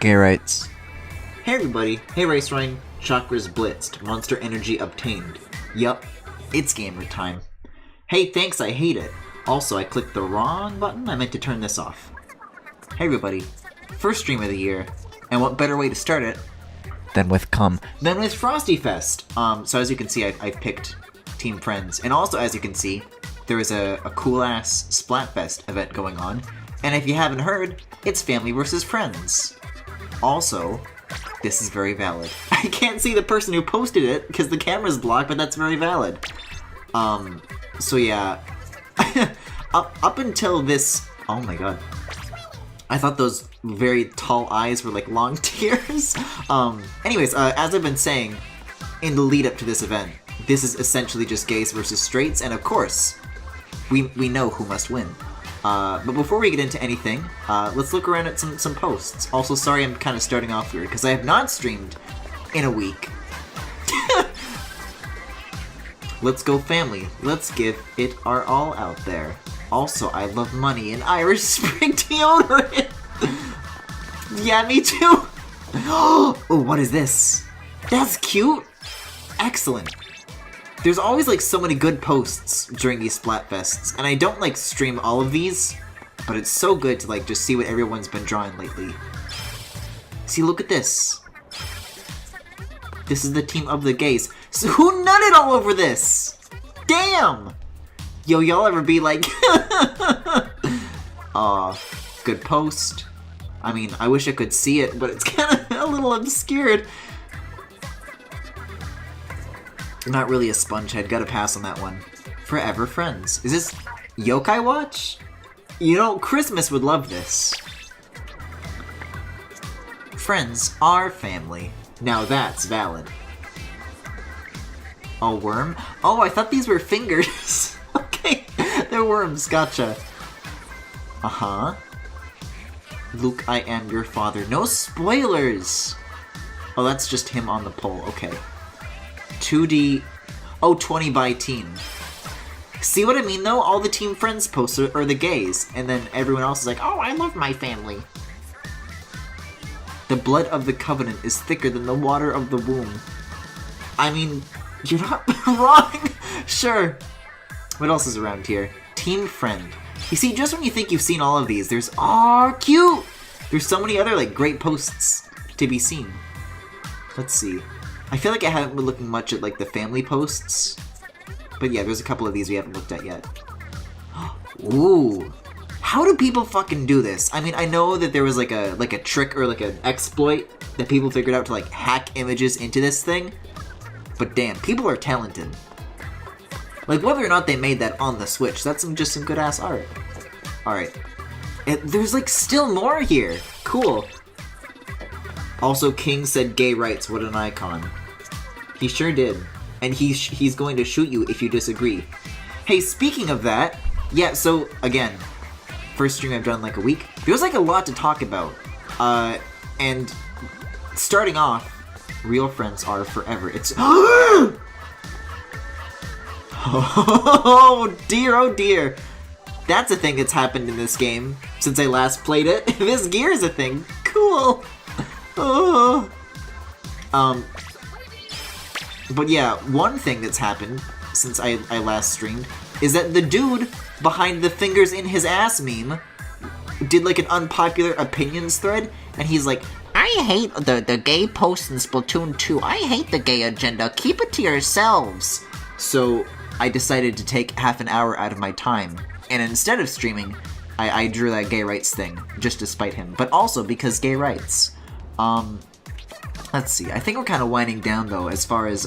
Gay rights. Hey everybody, hey Race Ryan, chakras blitzed, monster energy obtained. Yup, it's gamer time. Hey thanks, I hate it. Also, I clicked the wrong button, I meant to turn this off. Hey everybody, first stream of the year, and what better way to start it Then with cum. than with Frostyfest. So as you can see, I picked Team Friends, and also as you can see, there is a cool-ass Splatfest event going on, and if you haven't heard, it's family versus friends. Also, this is very valid. I can't see the person who posted it because the camera's blocked, but that's very valid. So yeah, up until this, oh my god, I thought those very tall eyes were like long tears. Anyways, as I've been saying, in the lead up to this event, this is essentially just gays versus straights, and of course, we know who must win. But before we get into anything, let's look around at some posts. Also, sorry I'm kind of starting off weird, because I have not streamed in a week. Let's go family. Let's give it our all out there. Also, I love money and Irish Spring deodorant. Yeah, me too. Oh, what is this? That's cute. Excellent. There's always like so many good posts during these Splatfests, and I don't like stream all of these, but it's so good to like just see what everyone's been drawing lately. See, look at this. This is the team of the gays. So who nutted all over this? Damn! Yo, y'all ever be like, good post. I mean, I wish I could see it, but it's kind of a little obscured. Not really a spongehead, gotta pass on that one. Forever Friends. Is this Yokai Watch? You know, Christmas would love this. Friends are family. Now that's valid. A worm? Oh, I thought these were fingers. Okay, they're worms, gotcha. Uh-huh. Luke, I am your father. No spoilers! Oh, that's just him on the pole, okay. 2D... Oh, 20 by team. See what I mean, though? All the Team Friends posts are the gays, and then everyone else is like, oh, I love my family. The blood of the covenant is thicker than the water of the womb. I mean, you're not wrong. Sure. What else is around here? Team Friend. You see, just when you think you've seen all of these, there's... Aw, cute! There's so many other, like, great posts to be seen. Let's see. I feel like I haven't been looking much at, like, the family posts. But yeah, there's a couple of these we haven't looked at yet. Ooh. How do people fucking do this? I mean, I know that there was, like a trick or, like, an exploit that people figured out to, like, hack images into this thing. But damn, people are talented. Like, whether or not they made that on the Switch, that's just some good-ass art. Alright. There's, like, still more here. Cool. Also, King said gay rights, what an icon. He sure did. And he's going to shoot you if you disagree. Hey, speaking of that, yeah, so, again, first stream I've done in, like, a week. There's, like, a lot to talk about. And starting off, real friends are forever. It's... Oh dear, oh dear. That's a thing that's happened in this game since I last played it. This gear is a thing. Cool. Oh. But yeah, one thing that's happened since I last streamed is that the dude behind the fingers in his ass meme did like an unpopular opinions thread, and he's like, I hate the gay posts in Splatoon 2. I hate the gay agenda. Keep it to yourselves. So I decided to take half an hour out of my time, and instead of streaming, I drew that gay rights thing, just to spite him, but also because gay rights. Let's see, I think we're kind of winding down, though, as far as,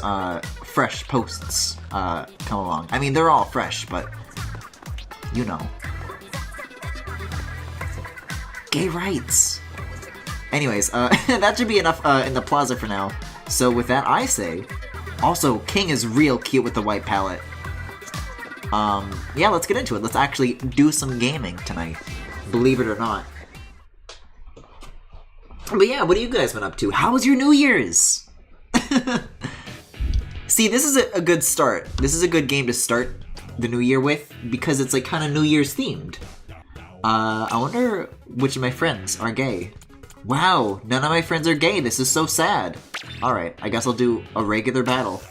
fresh posts, come along. I mean, they're all fresh, but, you know. Gay rights! Anyways, that should be enough, in the plaza for now. So with that, I say, also, King is real cute with the white palette. Yeah, let's get into it. Let's actually do some gaming tonight. Believe it or not. But yeah, what have you guys been up to? How was your New Year's? See, this is a good start. This is a good game to start the new year with, because it's like kind of New Year's themed. I wonder which of my friends are gay. Wow, none of my friends are gay. This is so sad. Alright, I guess I'll do a regular battle.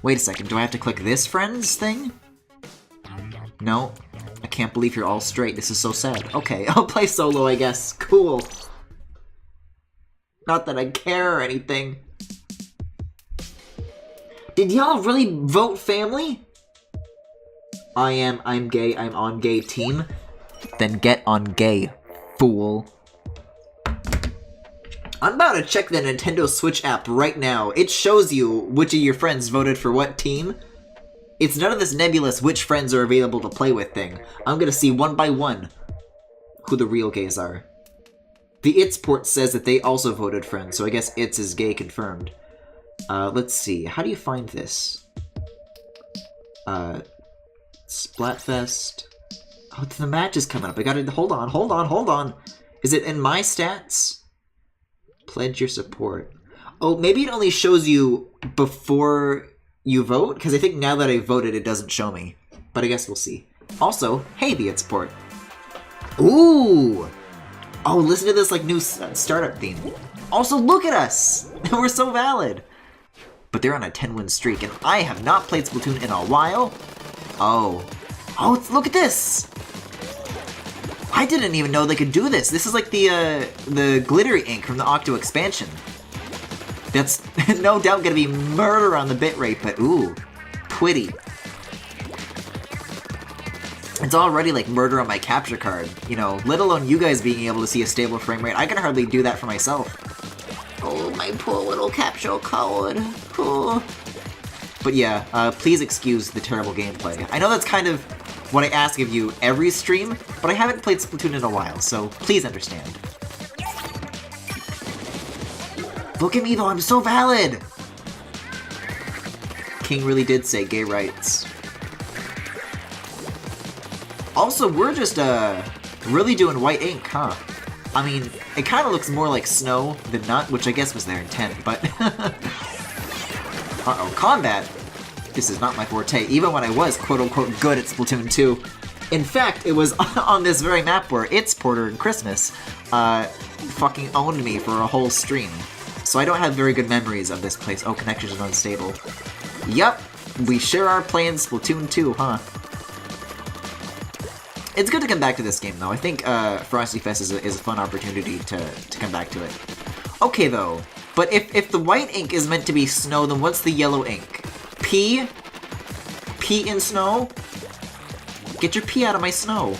Wait a second, do I have to click this friends thing? No. I can't believe you're all straight. This is so sad. Okay, I'll play solo, I guess. Cool. Not that I care or anything. Did y'all really vote family? I'm gay, I'm on gay team. Then get on gay, fool. I'm about to check the Nintendo Switch app right now. It shows you which of your friends voted for what team. It's none of this nebulous which friends are available to play with thing. I'm gonna see one by one who the real gays are. The It's port says that they also voted friends, so I guess It's is gay confirmed. Let's see. How do you find this? Splatfest. Oh, the match is coming up. I gotta... Hold on. Is it in my stats? Pledge your support. Oh, maybe it only shows you before you vote? Because I think now that I voted, it doesn't show me. But I guess we'll see. Also, hey, the It's port. Ooh! Oh, listen to this, like, new startup theme. Also, look at us! We're so valid! But they're on a 10-win streak, and I have not played Splatoon in a while. Oh. Oh, look at this! I didn't even know they could do this. This is like the glittery ink from the Octo expansion. That's no doubt gonna be murder on the bitrate, but ooh, pretty. It's already like murder on my capture card, you know, let alone you guys being able to see a stable frame rate. I can hardly do that for myself. Oh, my poor little capture card. Oh. But yeah, please excuse the terrible gameplay. I know that's kind of what I ask of you every stream, but I haven't played Splatoon in a while, so please understand. Look at me though, I'm so valid! King really did say gay rights. Also, we're just, really doing white ink, huh? I mean, it kind of looks more like snow than not, which I guess was their intent, but... Uh-oh, combat! This is not my forte, even when I was quote-unquote good at Splatoon 2. In fact, it was on this very map where It's Porter and Christmas, fucking owned me for a whole stream. So I don't have very good memories of this place. Oh, connections are unstable. Yup, we sure are playing Splatoon 2, huh? It's good to come back to this game, though. I think Frostyfest is a fun opportunity to come back to it. Okay, though. But if the white ink is meant to be snow, then what's the yellow ink? Pee? Pee in snow? Get your pee out of my snow.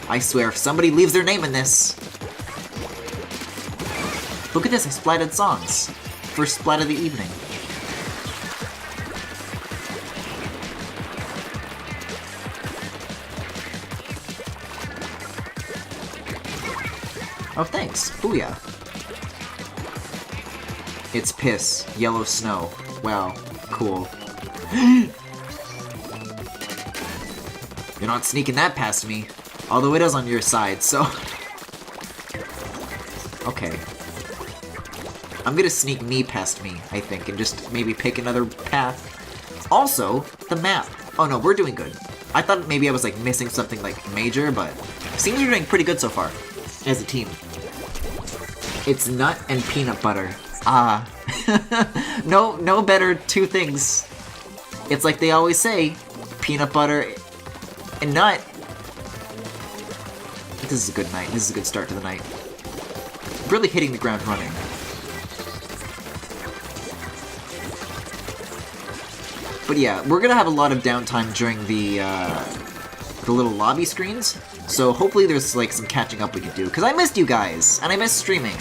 I swear, if somebody leaves their name in this... Look at this, I splatted songs. First splat of the evening. Oh, thanks. Booyah. It's piss. Yellow snow. Wow. Cool. You're not sneaking that past me. Although it is on your side, so... Okay. I'm gonna sneak me past me, I think, and just maybe pick another path. Also, the map. Oh no, we're doing good. I thought maybe I was like missing something like major, but seems we're doing pretty good so far as a team. It's nut and peanut butter. Ah. No better two things. It's like they always say, peanut butter and nut. This is a good night. This is a good start to the night. Really hitting the ground running. But yeah, we're gonna have a lot of downtime during the little lobby screens, so hopefully there's like some catching up we can do, because I missed you guys, and I missed streaming.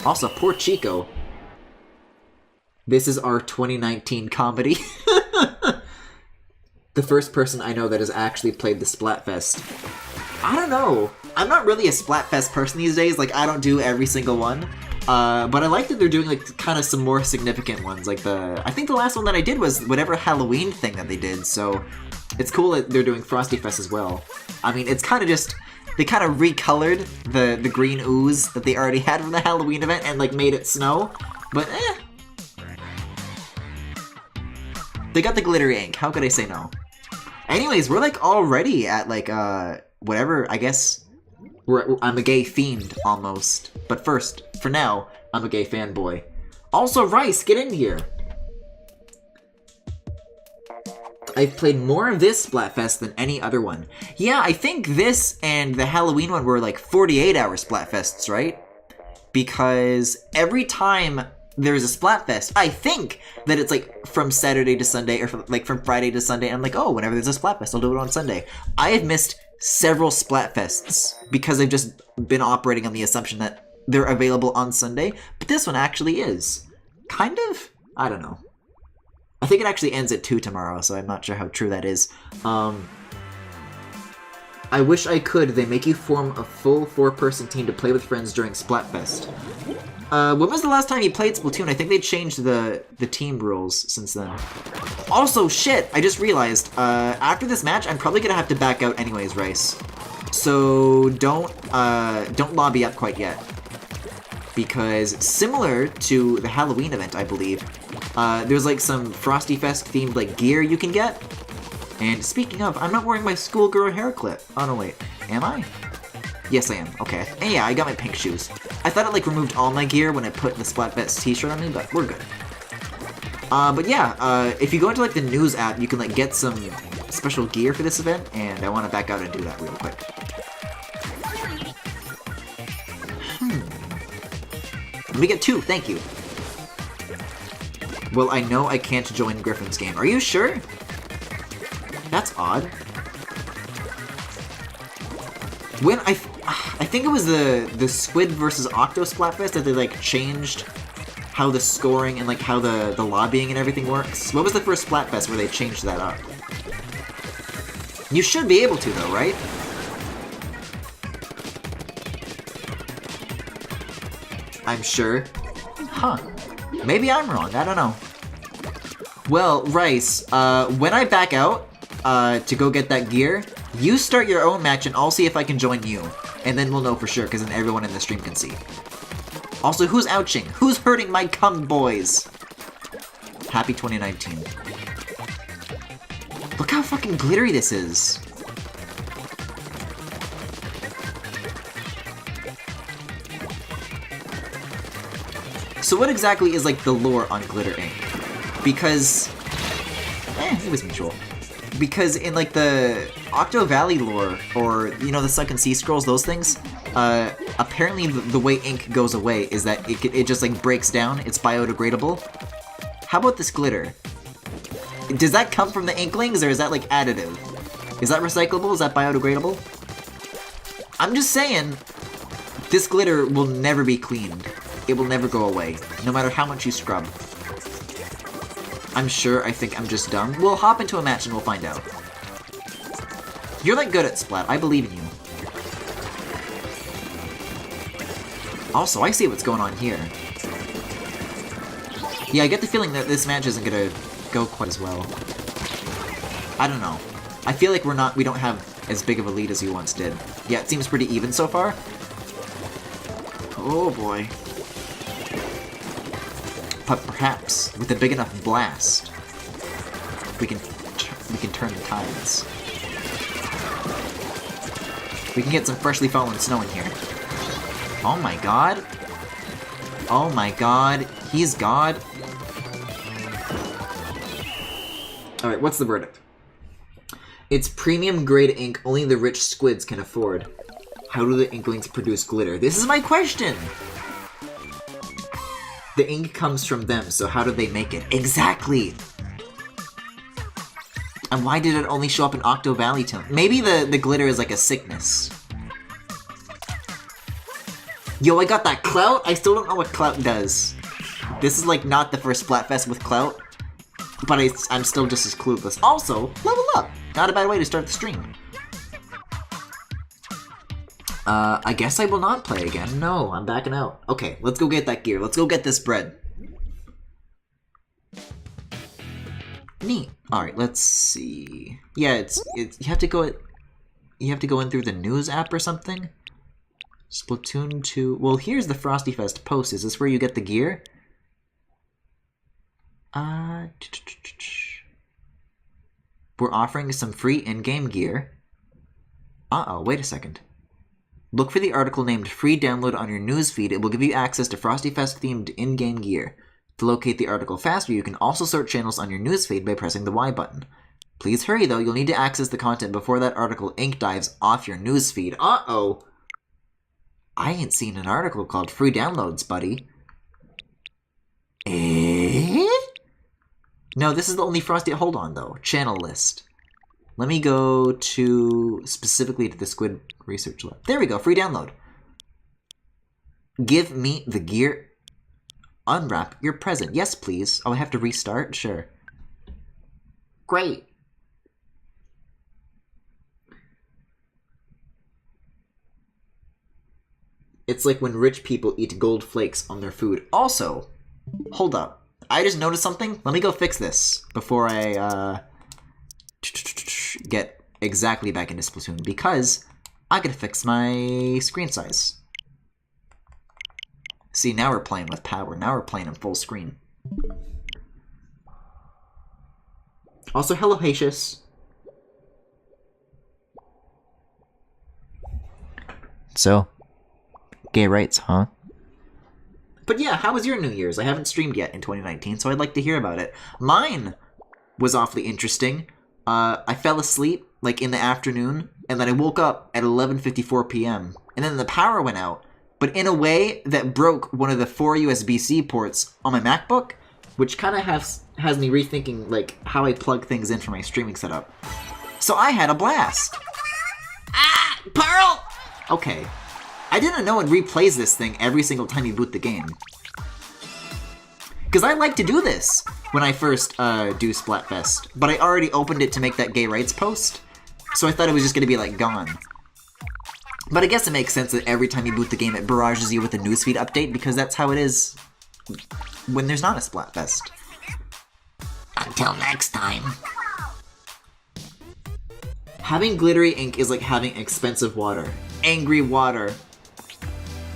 Also, poor Chico. This is our 2019 comedy. The first person I know that has actually played the Splatfest. I don't know. I'm not really a Splatfest person these days, like I don't do every single one. But I like that they're doing like kind of some more significant ones, like I think the last one that I did was whatever Halloween thing that they did, so it's cool that they're doing Frostyfest as well. I mean, it's kind of just, they kind of recolored the green ooze that they already had from the Halloween event and like made it snow, but They got the glittery ink, how could I say no? Anyways, we're like already at like whatever. I guess I'm a gay fiend almost. But first, for now, I'm a gay fanboy. Also, Rice, get in here. I've played more of this Splatfest than any other one. Yeah, I think this and the Halloween one were like 48-hour Splatfests, right? Because every time there's a Splatfest, I think that it's like from Saturday to Sunday, or from Friday to Sunday. And I'm like, oh, whenever there's a Splatfest, I'll do it on Sunday. I have missed several Splatfests because I've just been operating on the assumption that they're available on Sunday. But this one actually is. Kind of? I don't know. I think it actually ends at 2 tomorrow, so I'm not sure how true that is. I wish I could. They make you form a full 4-person team to play with friends during Splatfest. When was the last time you played Splatoon? I think they changed the team rules since then. Also, shit! I just realized, after this match, I'm probably gonna have to back out anyways, Rice. So don't lobby up quite yet. Because similar to the Halloween event, I believe, there's like some Frostyfest themed like gear you can get. And speaking of, I'm not wearing my schoolgirl hair clip. Oh no, wait. Am I? Yes, I am. Okay. And yeah, I got my pink shoes. I thought it like removed all my gear when I put the Splatfest t-shirt on me, but we're good. But yeah, if you go into like the news app, you can like get some special gear for this event, and I want to back out and do that real quick. Let me get 2, thank you. Well, I know I can't join Griffin's game. Are you sure? That's odd. When I think it was the Squid versus Octo Splatfest that they like changed how the scoring and like how the lobbying and everything works. What was the first Splatfest where they changed that up? You should be able to though, right? I'm sure. Huh. Maybe I'm wrong, I don't know. Well, Rice, when I back out to go get that gear, you start your own match and I'll see if I can join you. And then we'll know for sure, because then everyone in the stream can see. Also, who's ouching? Who's hurting my cum boys? Happy 2019. Look how fucking glittery this is. So what exactly is like the lore on Glitter Ink? Because, it was mutual. Because in like the Octo Valley lore, or you know the Sunken Sea Scrolls, those things, apparently the way ink goes away is that it just like breaks down, it's biodegradable. How about this glitter? Does that come from the Inklings, or is that like additive? Is that recyclable? Is that biodegradable? I'm just saying, this glitter will never be cleaned. It will never go away, no matter how much you scrub. I'm sure I think I'm just dumb. We'll hop into a match and we'll find out. You're like good at Splat. I believe in you. Also, I see what's going on here. Yeah, I get the feeling that this match isn't gonna go quite as well. I don't know. I feel like we don't have as big of a lead as we once did. Yeah, it seems pretty even so far. Oh boy. But perhaps, with a big enough blast, we can turn the tides. We can get some freshly fallen snow in here. Oh my god. Oh my god. He's God. Alright, what's the verdict? It's premium grade ink only the rich squids can afford. How do the Inklings produce glitter? This is my question! The ink comes from them, so how do they make it? Exactly! And why did it only show up in Octo Valley Town? Maybe the glitter is like a sickness. Yo, I got that clout? I still don't know what clout does. This is like not the first Splatfest with clout, but I'm still just as clueless. Also, level up! Not a bad way to start the stream. I guess I will not play again. No, I'm backing out. Okay, let's go get that gear. Let's go get this bread. Neat. Alright, let's see. Yeah, it's you have to go in through the news app or something? Splatoon 2. Well, here's the Frostyfest post. Is this where you get the gear? We're offering some free in-game gear. Uh-oh, wait a second. Look for the article named Free Download on your newsfeed. It will give you access to Frostyfest-themed in-game gear. To locate the article faster, you can also sort channels on your newsfeed by pressing the Y button. Please hurry, though. You'll need to access the content before that article ink dives off your newsfeed. Uh-oh! I ain't seen an article called Free Downloads, buddy. Eh? No, this is the only Frosty... Hold on, though. Channel list. Let me go to... specifically to the Squid Research Lab. There we go. Free download. Give me the gear. Unwrap your present. Yes, please. Oh, I have to restart? Sure. Great. It's like when rich people eat gold flakes on their food. Also, hold up. I just noticed something. Let me go fix this before I get exactly back into Splatoon, because I gotta fix my screen size. See, now we're playing with power. Now we're playing in full screen. Also, hello, Hacius. So, gay rights, huh? But yeah, how was your New Year's? I haven't streamed yet in 2019, so I'd like to hear about it. Mine was awfully interesting. I fell asleep, like, in the afternoon, and then I woke up at 11:54 p.m. And then the power went out, but in a way that broke one of the 4 USB-C ports on my MacBook, which kind of has me rethinking, like, how I plug things in for my streaming setup. So I had a blast! Ah! Pearl! Okay. I didn't know it replays this thing every single time you boot the game. Because I like to do this when I first do Splatfest, but I already opened it to make that gay rights post, so I thought it was just going to be, like, gone. But I guess it makes sense that every time you boot the game, it barrages you with a newsfeed update, because that's how it is when there's not a Splatfest. Until next time. Having glittery ink is like having expensive water. Angry water.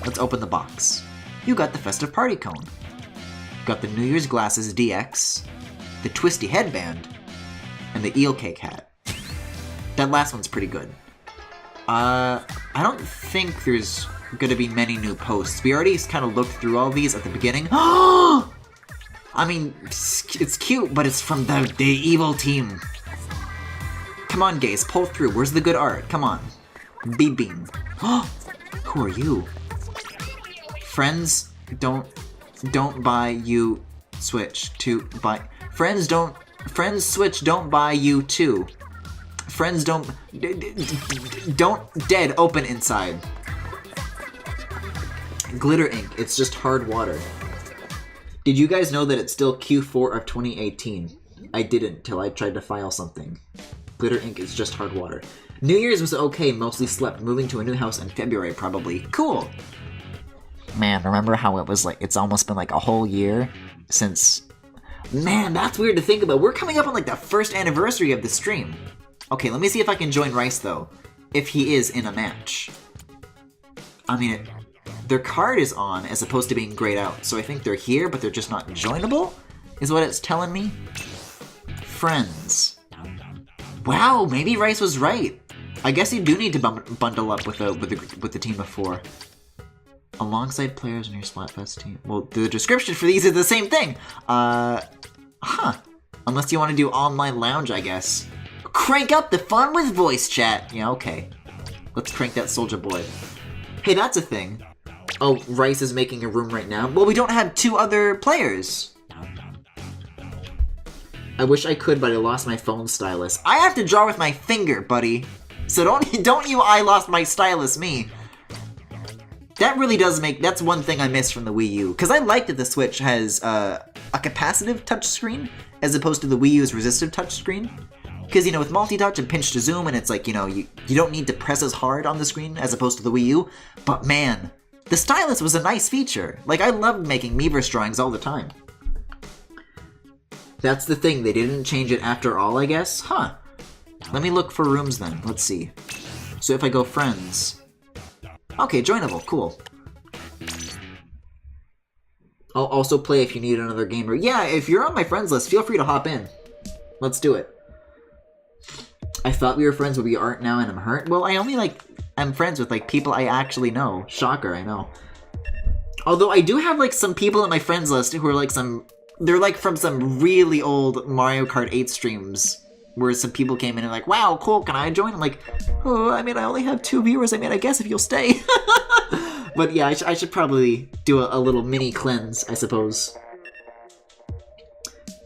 Let's open the box. You got the festive party cone. Got the New Year's glasses DX, the twisty headband, and the eel cake hat. That last one's pretty good. I don't think there's gonna be many new posts. We already kind of looked through all these at the beginning. I mean, it's cute, but it's from the evil team. Come on, gays, pull through. Where's the good art? Come on. Beam. Who are you? Friends don't buy you switch to buy. Friends switch don't buy you too. Friends don't dead open inside. Glitter ink, it's just hard water. Did you guys know that it's still Q4 of 2018? I didn't till I tried to file something. Glitter ink is just hard water. New Year's was okay, mostly slept. Moving to a new house in February, probably. Cool! Man, remember how it was like, it's almost been like a whole year since... Man, that's weird to think about. We're coming up on like the first anniversary of the stream. Okay, let me see if I can join Rice, though. If he is in a match. I mean, their card is on as opposed to being grayed out, so I think they're here, but they're just not joinable? Is what it's telling me? Friends. Wow, maybe Rice was right. I guess you do need to bundle up with the team of 4. Alongside players in your Splatfest team. Well, the description for these is the same thing. Unless you want to do online lounge, I guess. Crank up the fun with voice chat. Yeah, okay. Let's crank that soldier boy. Hey, that's a thing. Oh, Rice is making a room right now. Well, we don't have 2 other players. I wish I could, but I lost my phone stylus. I have to draw with my finger, buddy. So don't you I lost my stylus me. That really does make... That's one thing I miss from the Wii U. Because I like that the Switch has a capacitive touchscreen as opposed to the Wii U's resistive touchscreen. Because, you know, with multi-touch and pinch to zoom, and it's like, you know, you don't need to press as hard on the screen as opposed to the Wii U. But man, the stylus was a nice feature. Like, I loved making Miiverse drawings all the time. That's the thing, they didn't change it after all, I guess? Huh. Let me look for rooms then. Let's see. So if I go friends... Okay, joinable. Cool. I'll also play if you need another gamer. Yeah, if you're on my friends list, feel free to hop in. Let's do it. I thought we were friends, but we aren't now, and I'm hurt. Well, I only, like, I'm friends with, like, people I actually know. Shocker, I know. Although I do have, like, some people on my friends list who are, like, they're, like, from some really old Mario Kart 8 streams, where some people came in and like, wow, cool, can I join? I'm like, oh, I mean, I only have 2 viewers. I mean, I guess if you'll stay. But yeah, I should probably do a little mini cleanse, I suppose.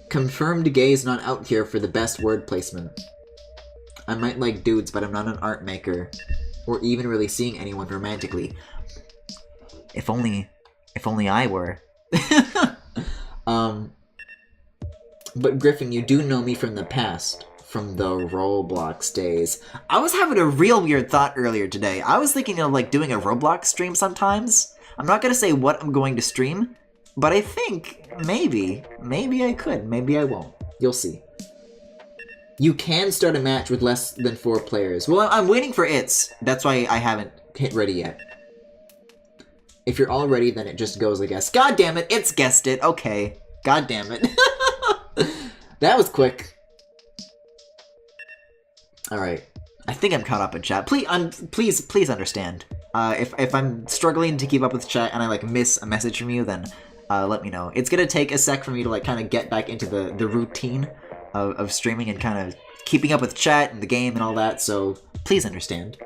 Confirmed gay is not out here for the best word placement. I might like dudes, but I'm not an art maker, or even really seeing anyone romantically. If only I were. But Griffin, you do know me from the past, from the Roblox days. I was having a real weird thought earlier today. I was thinking of, like, doing a Roblox stream sometimes. I'm not gonna say what I'm going to stream, but I think maybe I could, maybe I won't. You'll see. You can start a match with less than 4 players. Well, I'm waiting for its. That's why I haven't hit ready yet. If you're all ready, then it just goes, I guess. God damn it, it's guessed it. Okay. God damn it. That was quick. Alright. I think I'm caught up in chat. Please understand. If I'm struggling to keep up with chat and I, like, miss a message from you, then let me know. It's gonna take a sec for me to, like, kind of get back into the routine of streaming and kind of keeping up with chat and the game and all that, so please understand.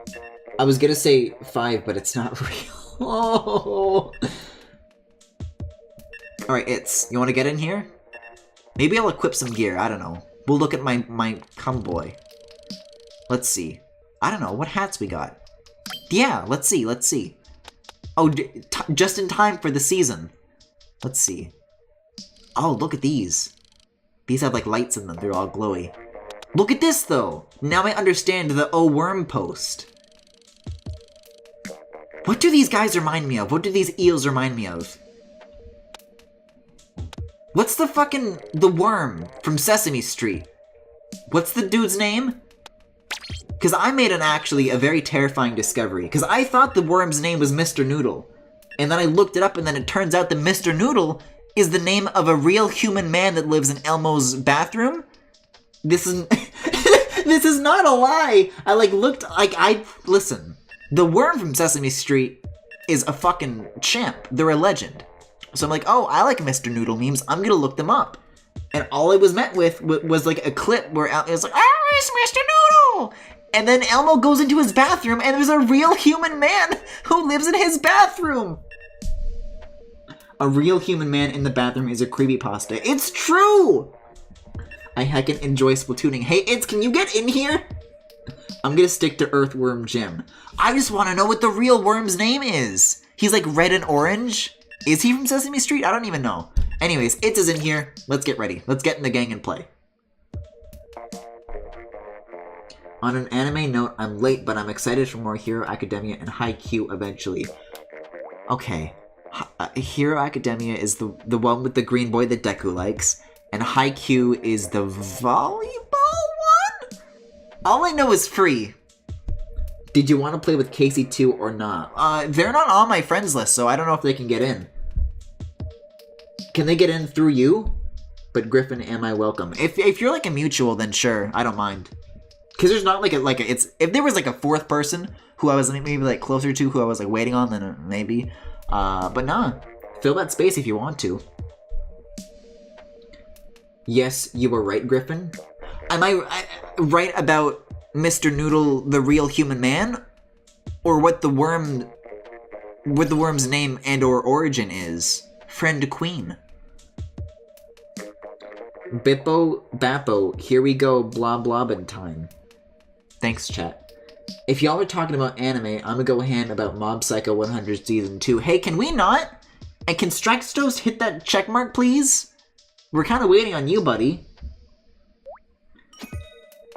I was gonna say 5, but it's not real. Oh. Alright, you wanna get in here? Maybe I'll equip some gear, I don't know. We'll look at my cumboy. Let's see. I don't know, what hats we got? Yeah, let's see. Oh, just in time for the season. Let's see. Oh, look at these. These have, like, lights in them. They're all glowy. Look at this, though! Now I understand the Oh Worm post. What do these guys remind me of? What do these eels remind me of? What's the worm from Sesame Street? What's the dude's name? Because I made a very terrifying discovery. Because I thought the worm's name was Mr. Noodle. And then I looked it up, and then it turns out that Mr. Noodle is the name of a real human man that lives in Elmo's bathroom. This is this is not a lie. Listen. The worm from Sesame Street is a fucking champ. They're a legend. So I'm like, oh, I like Mr. Noodle memes. I'm gonna look them up. And all I was met with was like a clip where it was like, oh, it's Mr. Noodle! And then Elmo goes into his bathroom and there's a real human man who lives in his bathroom. A real human man in the bathroom is a creepypasta. It's true! I heckin' enjoy Splatooning. Hey, can you get in here? I'm gonna stick to Earthworm Jim. I just want to know what the real worm's name is. He's like red and orange. Is he from Sesame Street? I don't even know. Anyways, it is in here. Let's get ready. Let's get in the gang and play. On an anime note, I'm late, but I'm excited for more Hero Academia and Haikyuu eventually. Okay. Hero Academia is the one with the green boy that Deku likes, and Haikyuu is the volleyball one? All I know is free. Did you want to play with Casey too or not? They're not on my friends list, so I don't know if they can get in. Can they get in through you? But Griffin, am I welcome? If you're like a mutual, then sure, I don't mind. Because there's not if there was like a 4th person who I was maybe like closer to, who I was like waiting on, then maybe. But nah, fill that space if you want to. Yes, you were right, Griffin. Am I right about Mr. Noodle, the real human man? Or what the worm's name and or origin is? Friend Queen. Bippo, Bappo, here we go, blah blobbin' time. Thanks, chat. If y'all are talking about anime, I'm gonna go ham about Mob Psycho 100 Season 2. Hey, can we not? And can Straxtos hit that checkmark, please? We're kind of waiting on you, buddy.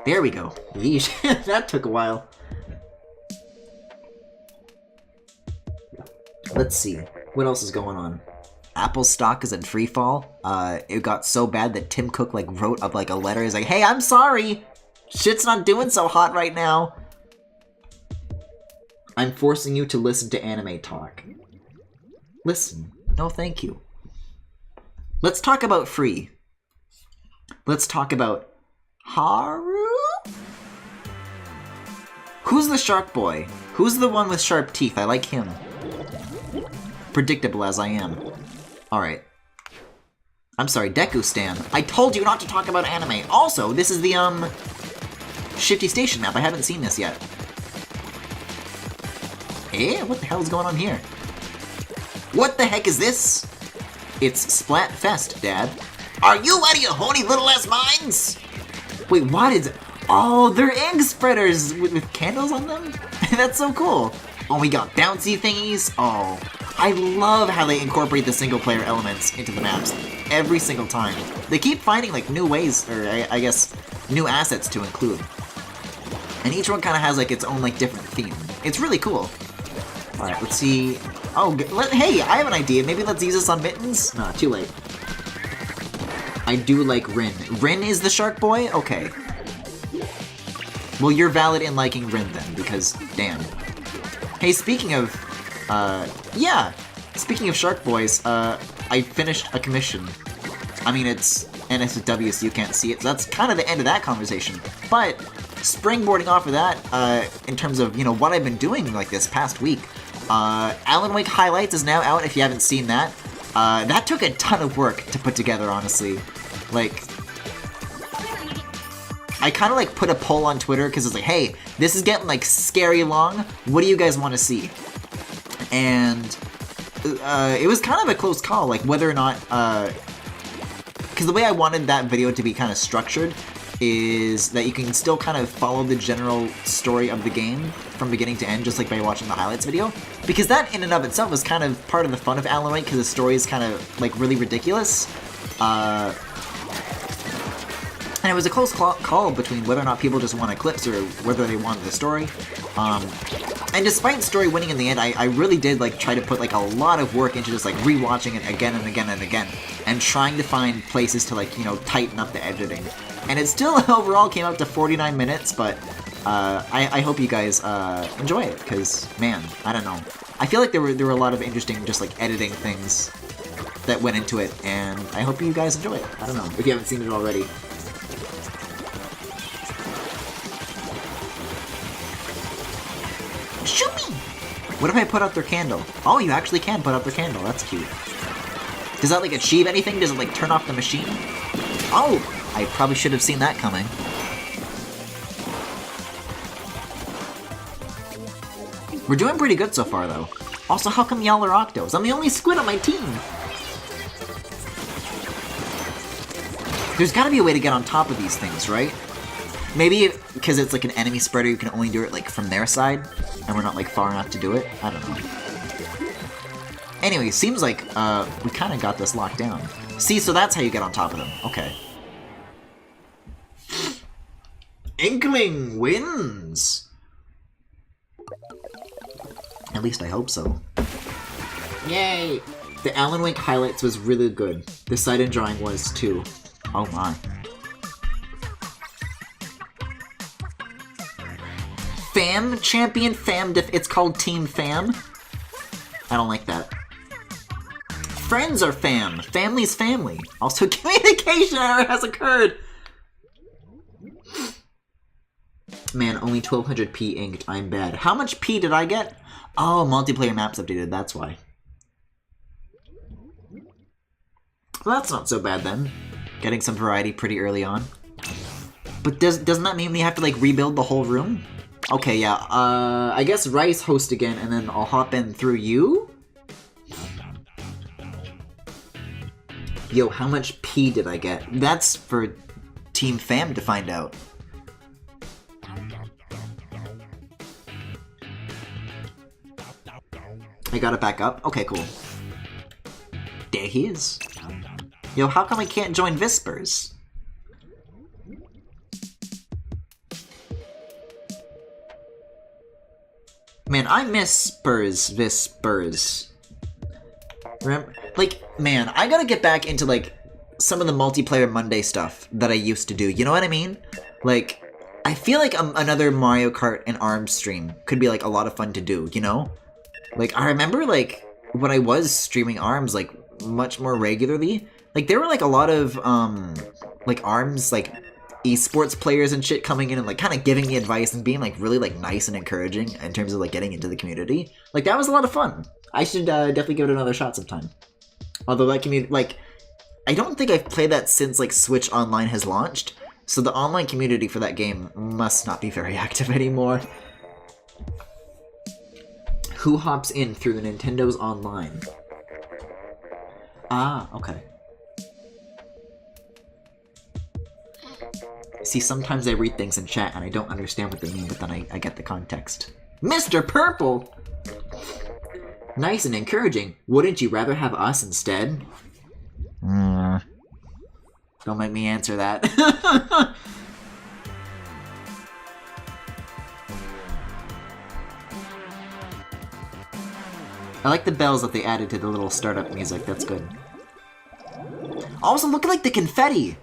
There we go. Yeesh, that took a while. Let's see. What else is going on? Apple stock is in free fall. It got so bad that Tim Cook wrote up a letter. He's like, hey, I'm sorry. Shit's not doing so hot right now. I'm forcing you to listen to anime talk. Listen. No, thank you. Let's talk about free. Let's talk about Haru? Who's the shark boy? Who's the one with sharp teeth? I like him. Predictable as I am. Alright. I'm sorry, Deku Stan. I told you not to talk about anime. Also, this is the, Shifty Station map. I haven't seen this yet. Eh? What the hell is going on here? What the heck is this? It's Splatfest, Dad. Are you out of your horny little ass minds? Wait, what is... Oh, they're ink spreaders with candles on them? That's so cool. Oh, we got bouncy thingies. Oh, I love how they incorporate the single-player elements into the maps every single time. They keep finding, like, new ways, or I guess, new assets to include. And each one kind of has, like, its own, like, different theme. It's really cool. Alright, let's see... Oh, hey, I have an idea. Maybe let's use this on Mittens? Nah, too late. I do like Rin. Rin is the shark boy? Okay. Well, you're valid in liking Rin then, because, damn. Hey, speaking of, yeah. Speaking of shark boys, I finished a commission. I mean, it's NSW, so you can't see it, so that's kind of the end of that conversation. But, springboarding off of that, in terms of, you know, what I've been doing, like, this past week, Alan Wake Highlights is now out, if you haven't seen that. That took a ton of work to put together, honestly. Like, I kind of, like, put a poll on Twitter, because it's like, hey, this is getting, like, scary long. What do you guys want to see? And, it was kind of a close call, like, whether or not, because the way I wanted that video to be kind of structured is that you can still kind of follow the general story of the game from beginning to end, just like by watching the highlights video. Because that, in and of itself, is kind of part of the fun of Alan Wake, because the story is kind of, like, really ridiculous. And it was a close call between whether or not people just want clips or whether they wanted the story. And despite the story winning in the end, I really did, like, try to put, like, a lot of work into just, like, rewatching it again and again and again, and trying to find places to, like, you know, tighten up the editing. And it still overall came up to 49 minutes, but I hope you guys enjoy it, because, man, I don't know. I feel like there were a lot of interesting, just, like, editing things that went into it, and I hope you guys enjoy it. I don't know, if you haven't seen it already. Shoot me! What if I put out their candle? Oh, you actually can put out their candle. That's cute. Does that, like, achieve anything? Does it, like, turn off the machine? Oh! I probably should have seen that coming. We're doing pretty good so far, though. Also, how come y'all are octos? I'm the only squid on my team! There's gotta be a way to get on top of these things, right? Maybe because it's like an enemy spreader, you can only do it like from their side, and we're not like far enough to do it. I don't know. Anyway, seems like we kind of got this locked down. See, so that's how you get on top of them. Okay. Inkling wins! At least I hope so. Yay! The Alan Wake Highlights was really good. The sight and drawing was too. Oh my. Fam champion? It's called Team Fam? I don't like that. Friends are fam. Family's family. Also, communication error has occurred! Man, only 1200p inked. I'm bad. How much P did I get? Oh, multiplayer maps updated. That's why. Well, that's not so bad then. Getting some variety pretty early on. But doesn't that mean we have to, like, rebuild the whole room? Okay, yeah, I guess Rice host again, and then I'll hop in through you? Yo, how much P did I get? That's for Team Fam to find out. I got it back up? Okay, cool. There he is. Yo, how come I can't join Vispers? Man, I miss Vispers. Remember? Like, man, I gotta get back into, like, some of the multiplayer Monday stuff that I used to do. You know what I mean? Like, I feel like another Mario Kart and ARMS stream could be, like, a lot of fun to do, you know? Like, I remember, like, when I was streaming ARMS, like, much more regularly, like, there were, like, a lot of, like, ARMS, like, esports players and shit coming in and like kind of giving me advice and being like really like nice and encouraging in terms of like getting into the community. Like that was a lot of fun. I should definitely give it another shot sometime. Although that community, like, I don't think I've played that since like Switch Online has launched. So the online community for that game must not be very active anymore. Who hops in through the Nintendo's online? Ah, okay. See, sometimes I read things in chat and I don't understand what they mean, but then I get the context. Mr. Purple! Nice and encouraging. Wouldn't you rather have us instead? Don't make me answer that. I like the bells that they added to the little startup music. That's good. Also, look at like the confetti!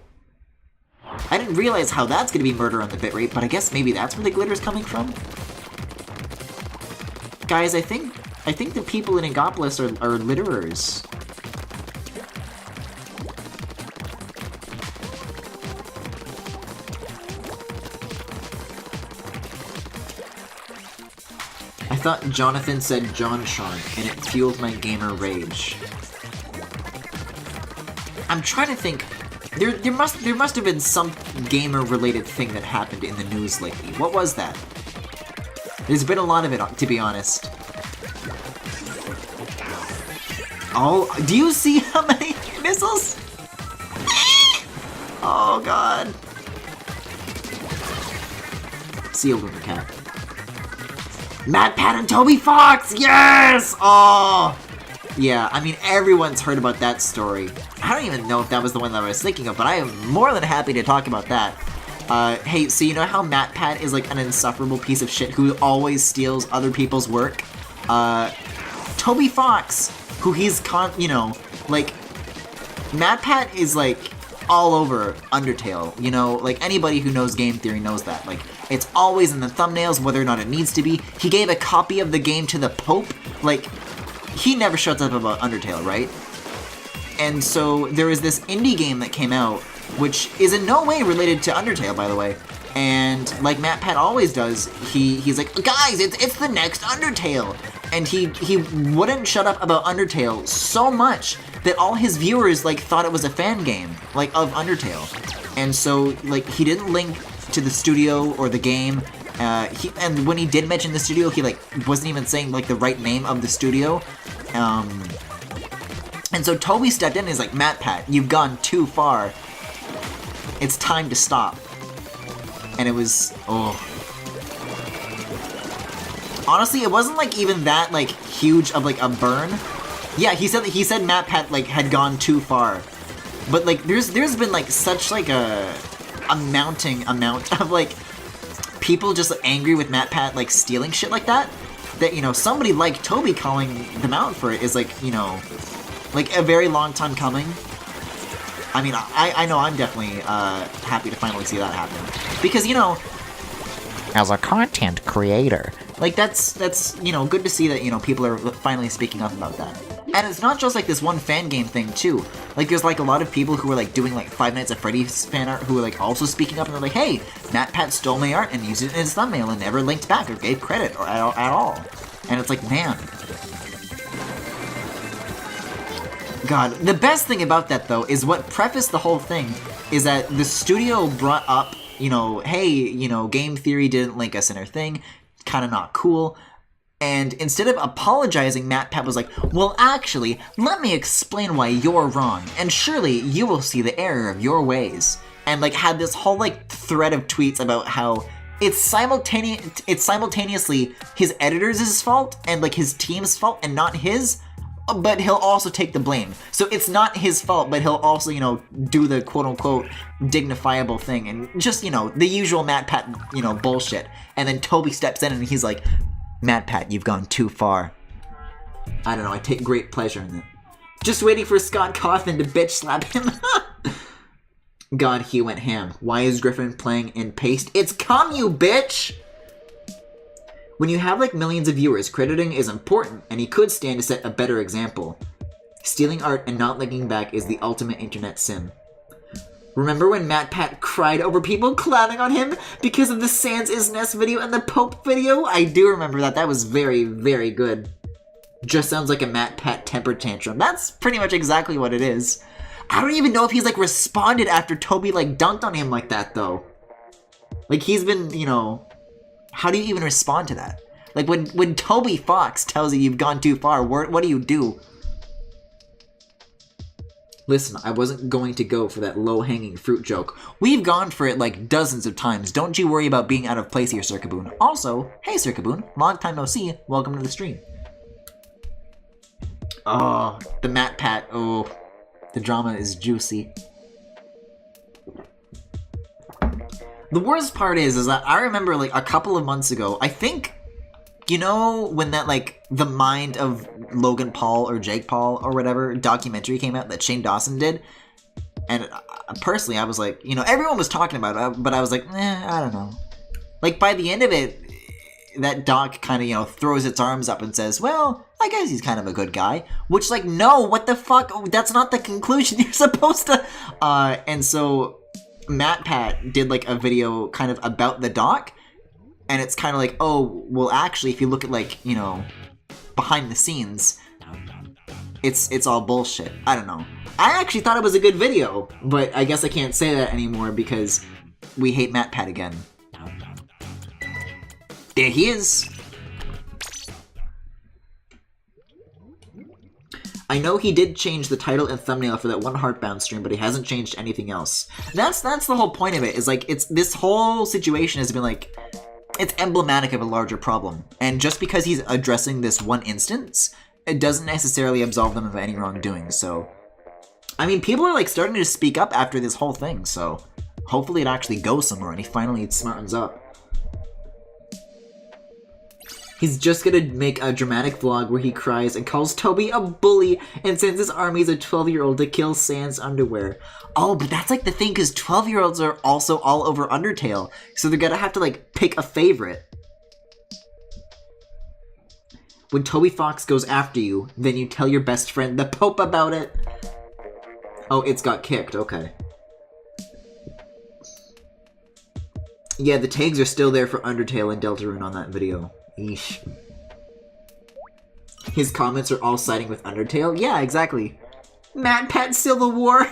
I didn't realize how that's gonna be murder on the bitrate, but I guess maybe that's where the glitter's coming from? Guys, I think the people in Ingopolis are litterers. I thought Jonathan said John Sean, and it fueled my gamer rage. I'm trying to think. There must have been some gamer-related thing that happened in the news lately. What was that? There's been a lot of it, to be honest. Oh, do you see how many missiles? Oh god. See you, Lunar Cat. MatPat and Toby Fox! Yes! Oh! Yeah, I mean, everyone's heard about that story. I don't even know if that was the one that I was thinking of, but I am more than happy to talk about that. Hey, so you know how MatPat is like an insufferable piece of shit who always steals other people's work? Toby Fox, who he's you know, like, MatPat is like all over Undertale, you know, like anybody who knows game theory knows that. Like, it's always in the thumbnails, whether or not it needs to be. He gave a copy of the game to the Pope, like, he never shuts up about Undertale, right? And so there is this indie game that came out, which is in no way related to Undertale, by the way. And like MatPat always does, he's like, guys, it's the next Undertale. And he wouldn't shut up about Undertale so much that all his viewers like thought it was a fan game, like, of Undertale. And so like he didn't link to the studio or the game. And when he did mention the studio, he like wasn't even saying like the right name of the studio. And so Toby stepped in and he's like, MatPat, you've gone too far. It's time to stop. And it was, oh. Honestly, it wasn't like even that like huge of like a burn. Yeah, he said MatPat like had gone too far. But like there's been like such like a mounting amount of like people just like, angry with MatPat like stealing shit like that, you know, somebody like Toby calling them out for it is like, you know, like a very long time coming. I mean, I know I'm definitely happy to finally see that happen. Because, you know, as a content creator, like that's you know, good to see that, you know, people are finally speaking up about that. And it's not just like this one fan game thing too. Like there's like a lot of people who are like doing like Five Nights at Freddy's fan art who are like also speaking up and they're like, hey, MatPat stole my art and used it in his thumbnail and never linked back or gave credit or at all. And it's like, man. God, the best thing about that though is what prefaced the whole thing is that the studio brought up, you know, hey, you know, game theory didn't link us in our thing, kind of not cool. And instead of apologizing, MatPat was like, well, actually, let me explain why you're wrong, and surely you will see the error of your ways. And, like, had this whole, like, thread of tweets about how it's simultaneously his editor's fault and, like, his team's fault and not his, but he'll also take the blame. So it's not his fault, but he'll also, you know, do the quote-unquote dignifiable thing and just, you know, the usual MatPat, you know, bullshit. And then Toby steps in and he's like, MatPat, you've gone too far. I don't know, I take great pleasure in it. Just waiting for Scott Cawthon to bitch slap him. God, he went ham. Why is Griffin playing in paste? It's come, you bitch! When you have like millions of viewers, crediting is important, and he could stand to set a better example. Stealing art and not linking back is the ultimate internet sin. Remember when MatPat cried over people clowning on him because of the Sans is Nest video and the Pope video? I do remember that. That was very, very good. Just sounds like a MatPat temper tantrum. That's pretty much exactly what it is. I don't even know if he's, like, responded after Toby, like, dunked on him like that, though. Like, he's been, you know... How do you even respond to that? Like, when Toby Fox tells you you've gone too far, what do you do? Listen, I wasn't going to go for that low-hanging fruit joke. We've gone for it, like, dozens of times. Don't you worry about being out of place here, Circaboon. Also, hey, Circaboon. Long time no see. Welcome to the stream. Oh, the MatPat. Oh, the drama is juicy. The worst part is that I remember, like, a couple of months ago, I think, you know, when that, like, the Mind of Logan Paul or Jake Paul or whatever documentary came out that Shane Dawson did? And personally, I was like, you know, everyone was talking about it, but I was like, I don't know. Like, by the end of it, that doc kind of, you know, throws its arms up and says, well, I guess he's kind of a good guy. Which, like, no, what the fuck? That's not the conclusion you're supposed to... And so... MatPat did, like, a video kind of about the doc, and it's kind of like, oh, well, actually, if you look at, like, you know, behind the scenes, it's all bullshit. I don't know. I actually thought it was a good video, but I guess I can't say that anymore because we hate MatPat again. There he is. I know he did change the title and thumbnail for that one Heartbound stream, but he hasn't changed anything else. That's the whole point of it, is like, it's this whole situation has been like, it's emblematic of a larger problem. And just because he's addressing this one instance, it doesn't necessarily absolve them of any wrongdoing, so... I mean, people are like starting to speak up after this whole thing, so hopefully it actually goes somewhere and he finally smartens up. He's just gonna make a dramatic vlog where he cries and calls Toby a bully and sends his armies of 12-year-old to kill Sans underwear. Oh, but that's like the thing, because 12-year-olds are also all over Undertale, so they're gonna have to like pick a favorite. When Toby Fox goes after you, then you tell your best friend, the Pope, about it. Oh, it's got kicked, okay. Yeah, the tags are still there for Undertale and Deltarune on that video. Eesh. His comments are all siding with Undertale? Yeah, exactly. MatPat Civil War!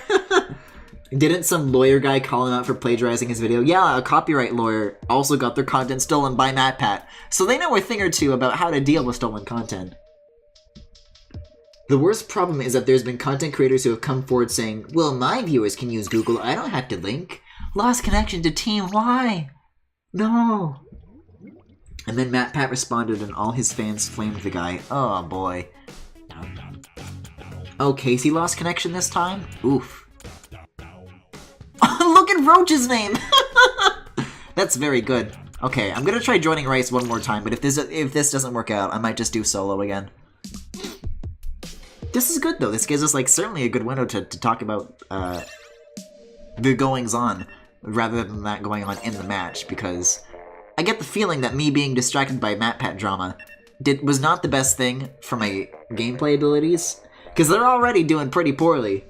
Didn't some lawyer guy call him out for plagiarizing his video? Yeah, a copyright lawyer also got their content stolen by MatPat, so they know a thing or two about how to deal with stolen content. The worst problem is that there's been content creators who have come forward saying, well, my viewers can use Google, I don't have to link. Lost connection to Team Y. No. And then MatPat responded and all his fans flamed the guy. Oh boy. Oh, Casey lost connection this time? Oof. Look at Roach's name! That's very good. Okay, I'm gonna try joining Rice one more time, but if this doesn't work out, I might just do solo again. This is good though. This gives us like certainly a good window to talk about the goings-on, rather than that going on in the match, because I get the feeling that me being distracted by MatPat drama was not the best thing for my gameplay abilities, because they're already doing pretty poorly.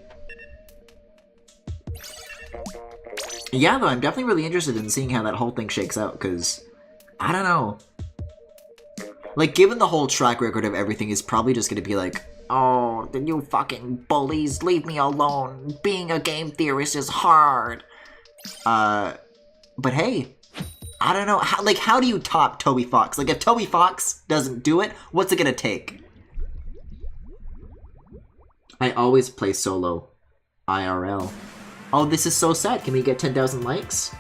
Yeah, though, I'm definitely really interested in seeing how that whole thing shakes out, because, I don't know. Like, given the whole track record of everything is probably just gonna be like, oh, the you fucking bullies, leave me alone. Being a game theorist is hard. But hey, I don't know, how do you top Toby Fox? Like, if Toby Fox doesn't do it, what's it gonna take? I always play solo. IRL. Oh, this is so sad. Can we get 10,000 likes?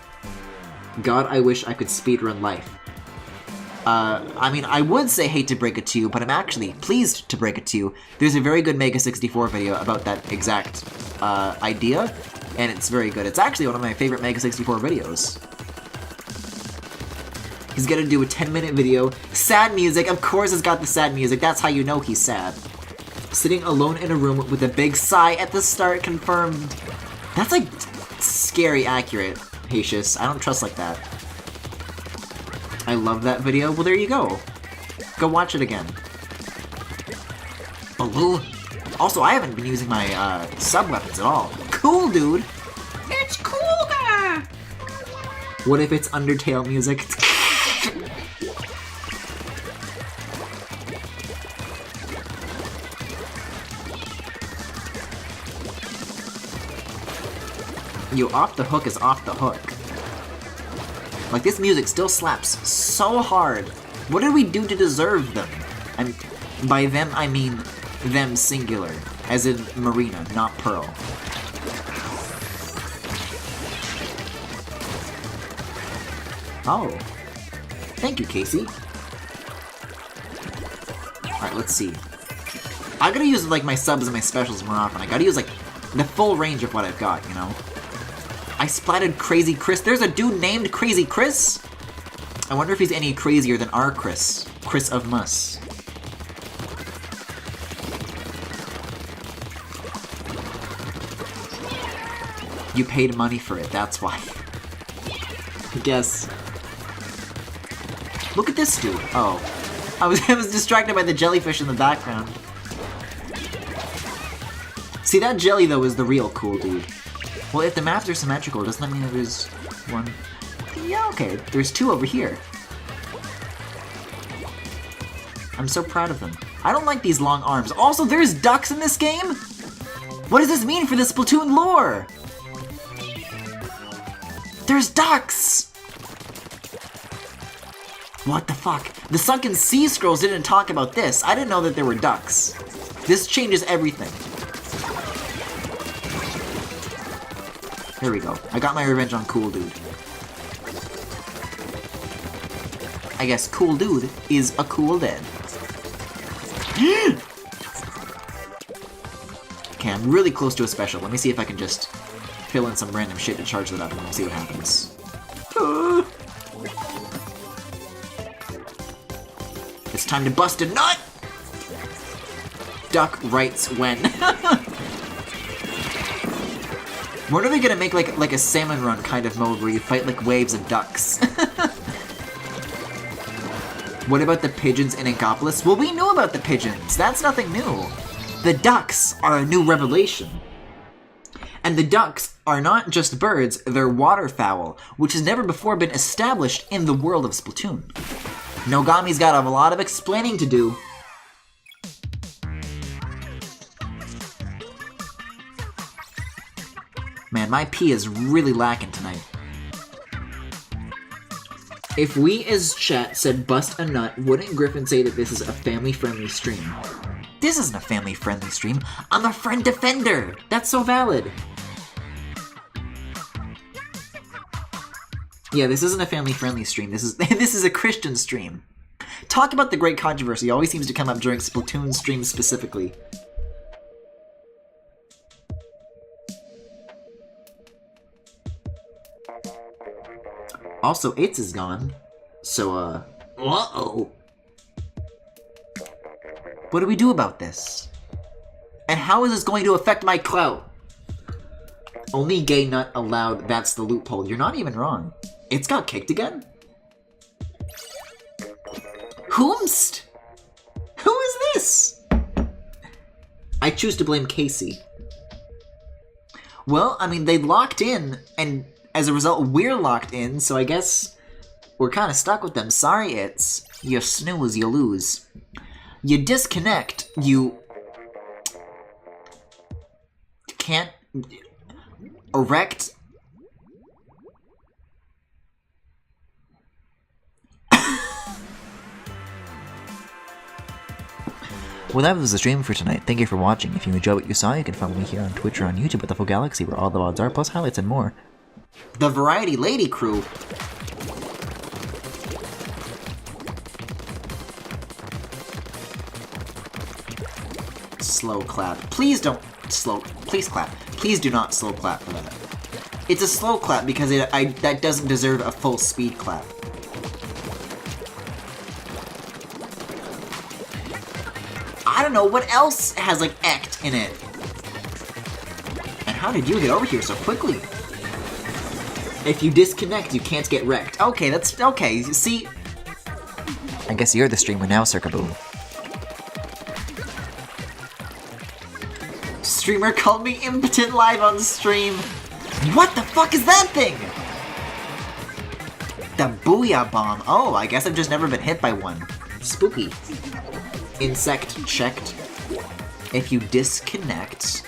God, I wish I could speedrun life. I mean, I would say hate to break it to you, but I'm actually pleased to break it to you. There's a very good Mega 64 video about that exact idea, and it's very good. It's actually one of my favorite Mega 64 videos. He's gonna do a 10-minute video. Sad music, of course it's got the sad music. That's how you know he's sad. Sitting alone in a room with a big sigh at the start, confirmed. That's like scary accurate, Hacius. I don't trust like that. I love that video. Well, there you go. Go watch it again. Baloo. Also, I haven't been using my sub weapons at all. Cool, dude. It's cool. What if it's Undertale music? Yo, Off the Hook is off the hook. Like, this music still slaps so hard. What did we do to deserve them? And by them, I mean them singular. As in Marina, not Pearl. Oh. Thank you, Casey. Alright, let's see. I gotta use, like, my subs and my specials more often. I gotta use, like, the full range of what I've got, you know? I splatted Crazy Chris. There's a dude named Crazy Chris? I wonder if he's any crazier than our Chris. Chris of Mus. You paid money for it, that's why. I guess. Look at this dude. Oh. I was distracted by the jellyfish in the background. See, that jelly, though, is the real cool dude. Well, if the maps are symmetrical, doesn't that mean that there's one? Yeah, okay. There's two over here. I'm so proud of them. I don't like these long arms. Also, there's ducks in this game? What does this mean for the Splatoon lore? There's ducks! What the fuck? The Sunken Sea Scrolls didn't talk about this. I didn't know that there were ducks. This changes everything. There we go. I got my revenge on Cool Dude. I guess Cool Dude is a cool dead. Okay, I'm really close to a special. Let me see if I can just fill in some random shit to charge that up and we'll see what happens. It's time to bust a nut! Duck writes when. When are they gonna make like a salmon run kind of mode where you fight like waves of ducks? What about the pigeons in Inkopolis? Well, we knew about the pigeons. That's nothing new. The ducks are a new revelation. And the ducks are not just birds, they're waterfowl, which has never before been established in the world of Splatoon. Nogami's got a lot of explaining to do. Man, my pee is really lacking tonight. If we as chat said bust a nut, wouldn't Griffin say that this is a family-friendly stream? This isn't a family-friendly stream. I'm a friend defender! That's so valid. Yeah, this isn't a family-friendly stream. This is a Christian stream. Talk about the great controversy. It always seems to come up during Splatoon streams specifically. Also, It's is gone. So, uh-oh. What do we do about this? And how is this going to affect my clout? Only gay nut allowed, that's the loophole. You're not even wrong. It's got kicked again? Whomst? Who is this? I choose to blame Casey. Well, I mean, they locked in, and as a result, we're locked in, so I guess we're kind of stuck with them. Sorry, It's. You snooze, you lose. You disconnect, you can't erect. Well, that was the stream for tonight. Thank you for watching. If you enjoyed what you saw, you can follow me here on Twitch or on YouTube at The Full Galaxy, where all the VODs are, plus highlights and more. The Variety Lady Crew. Slow clap. Please don't slow. Please clap. Please do not slow clap for that. It's a slow clap because that doesn't deserve a full speed clap. I don't know what else has like "ect" in it. And how did you get over here so quickly? If you disconnect, you can't get wrecked. Okay, that's okay. See, I guess you're the streamer now, Circaboo. Streamer called me impotent live on stream. What the fuck is that thing? The Booyah Bomb. Oh, I guess I've just never been hit by one. Spooky. Insect checked. If you disconnect...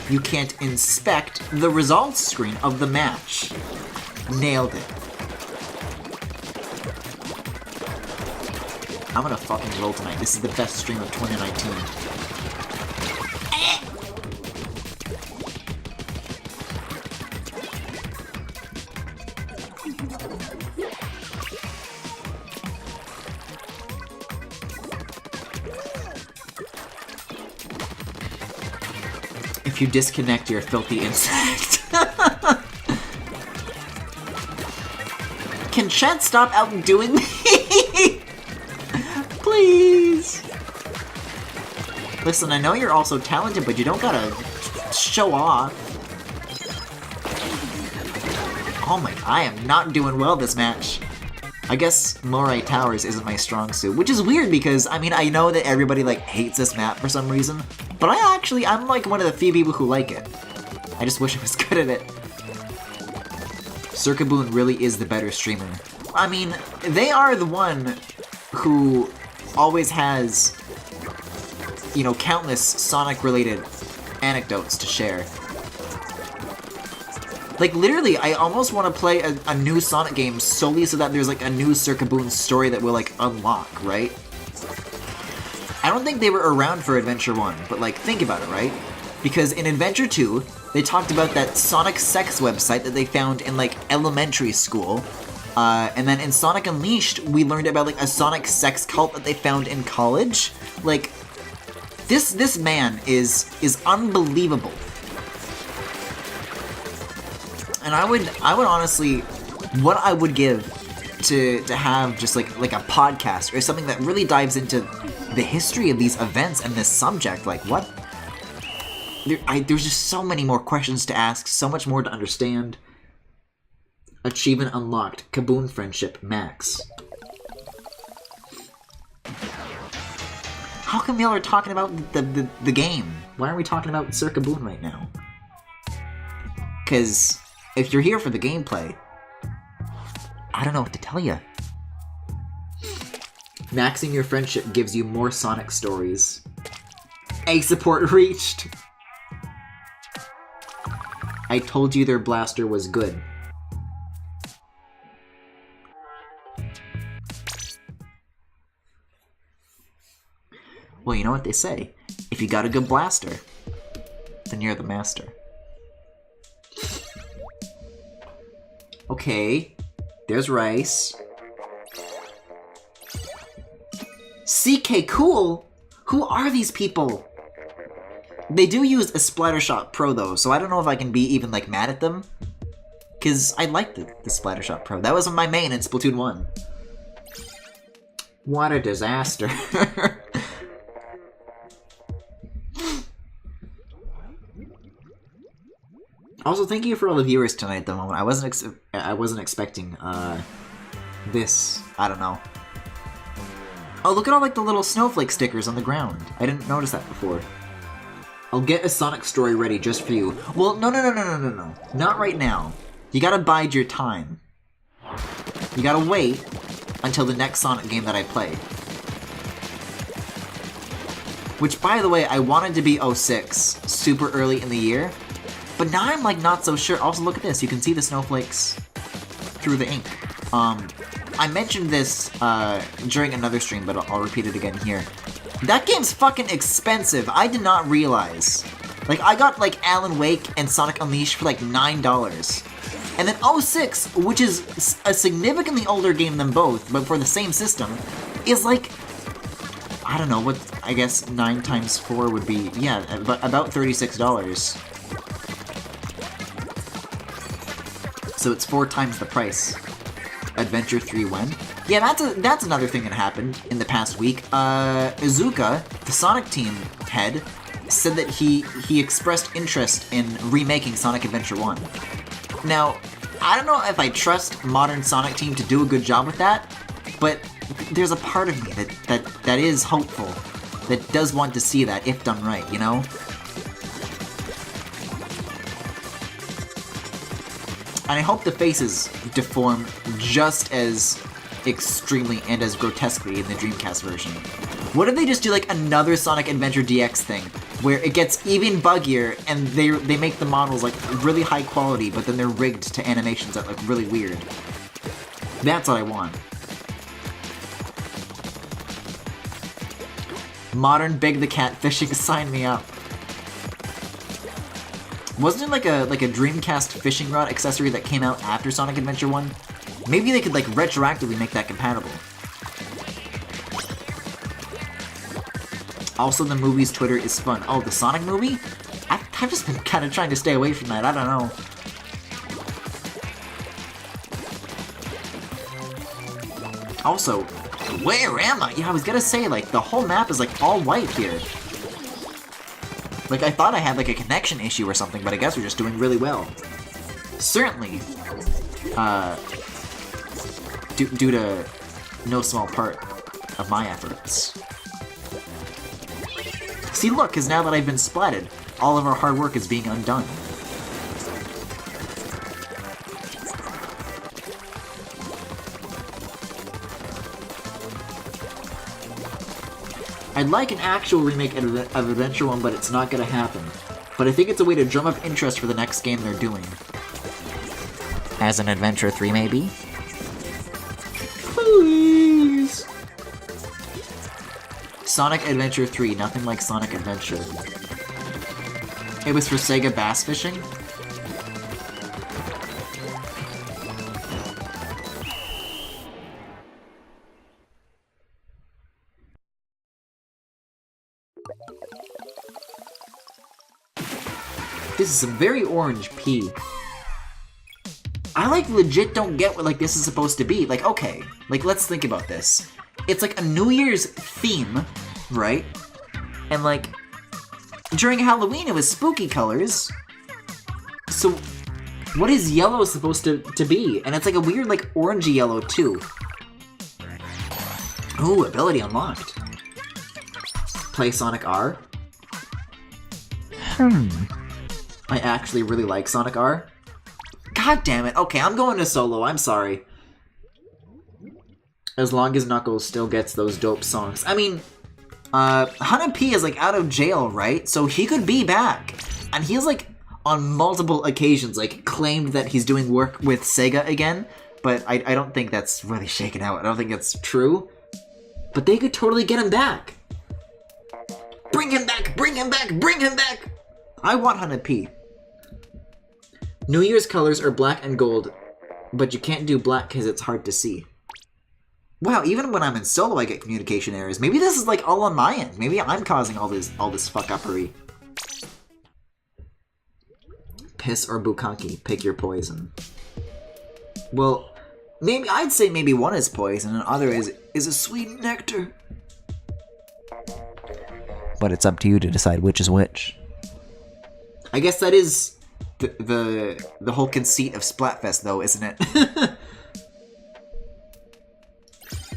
you can't inspect the results screen of the match. Nailed it. I'm gonna fucking roll tonight. This is the best stream of 2019. If you disconnect your filthy insect. Can chat stop outdoing me? Please. Listen, I know you're also talented, but you don't gotta show off. Oh my, I am not doing well this match. I guess Moray Towers isn't my strong suit, which is weird because, I mean, I know that everybody, like, hates this map for some reason, but I'm, like, one of the few people who like it. I just wish I was good at it. Circaboon really is the better streamer. I mean, they are the one who always has, you know, countless Sonic-related anecdotes to share. Like, literally, I almost want to play a new Sonic game solely so that there's, like, a new Circaboon story that will, like, unlock, right? I don't think they were around for Adventure 1, but, like, think about it, right? Because in Adventure 2, they talked about that Sonic sex website that they found in, like, elementary school. And then in Sonic Unleashed, we learned about, like, a Sonic sex cult that they found in college. Like, this man is unbelievable. And I would honestly, what I would give to have just like a podcast or something that really dives into the history of these events and this subject, like what? There's just so many more questions to ask, so much more to understand. Achievement unlocked, Kaboom Friendship Max. How come y'all are talking about the game? Why aren't we talking about Circaboon right now? Because if you're here for the gameplay, I don't know what to tell you. Maxing your friendship gives you more Sonic stories. A support reached. I told you their blaster was good. Well, you know what they say. If you got a good blaster, then you're the master. Okay, there's Rice. CK Cool? Who are these people? They do use a Splattershot Pro though, so I don't know if I can be even like mad at them. Cause I like the Splattershot Pro. That was my main in Splatoon 1. What a disaster. Also, thank you for all the viewers tonight at the moment. I wasn't expecting, this. I don't know. Oh, look at all, like, the little snowflake stickers on the ground. I didn't notice that before. I'll get a Sonic story ready just for you. Well, no. Not right now. You gotta bide your time. You gotta wait until the next Sonic game that I play. Which, by the way, I wanted to be 06, super early in the year. But now I'm, like, not so sure. Also, look at this. You can see the snowflakes through the ink. I mentioned this during another stream, but I'll repeat it again here. That game's fucking expensive. I did not realize. Like, I got, like, Alan Wake and Sonic Unleashed for, like, $9. And then 06, which is a significantly older game than both, but for the same system, is, like, I don't know, what, I guess 9 times 4 would be, yeah, but about $36. So it's 4 times the price. Adventure 3 when? Yeah, that's another thing that happened in the past week. Izuka, the Sonic Team head, said that he expressed interest in remaking Sonic Adventure 1. Now, I don't know if I trust modern Sonic Team to do a good job with that, but there's a part of me that is hopeful, that does want to see that if done right, you know? And I hope the faces deform just as extremely and as grotesquely in the Dreamcast version. What if they just do like another Sonic Adventure DX thing, where it gets even buggier and they make the models like really high quality, but then they're rigged to animations that look really weird. That's what I want. Modern Big the Cat fishing, sign me up. Wasn't it like a Dreamcast fishing rod accessory that came out after Sonic Adventure 1? Maybe they could like retroactively make that compatible. Also, the movie's Twitter is fun. Oh, the Sonic movie? I've just been kind of trying to stay away from that. I don't know. Also, where am I? Yeah, I was gonna say, like, the whole map is, like, all white here. Like, I thought I had, like, a connection issue or something, but I guess we're just doing really well. Certainly, due to no small part of my efforts. See, look, because now that I've been splatted, all of our hard work is being undone. I'd like an actual remake of Adventure 1, but it's not gonna happen. But I think it's a way to drum up interest for the next game they're doing. As an Adventure 3, maybe? Please! Sonic Adventure 3, nothing like Sonic Adventure. It was for Sega bass fishing? This is some very orange pea. I like legit don't get what like this is supposed to be. Like, okay, like let's think about this. It's like a New Year's theme, right? And like during Halloween it was spooky colors. So what is yellow supposed to be? And it's like a weird like orangey yellow too. Ooh, ability unlocked. Play Sonic R. I actually really like Sonic R. God damn it. Okay, I'm going to solo. I'm sorry. As long as Knuckles still gets those dope songs. I mean, Hana P is like out of jail, right? So he could be back. And he's like on multiple occasions like claimed that he's doing work with Sega again. But I don't think that's really shaken out. I don't think that's true. But they could totally get him back. Bring him back! Bring him back! Bring him back! I want Hana P. New Year's colors are black and gold, but you can't do black because it's hard to see. Wow, even when I'm in solo I get communication errors. Maybe this is like all on my end. Maybe I'm causing all this fuck-uppery. Piss or bukkake, pick your poison. Well, maybe I'd say maybe one is poison and the other is a sweet nectar. But it's up to you to decide which is which. I guess that is the whole conceit of Splatfest, though, isn't it?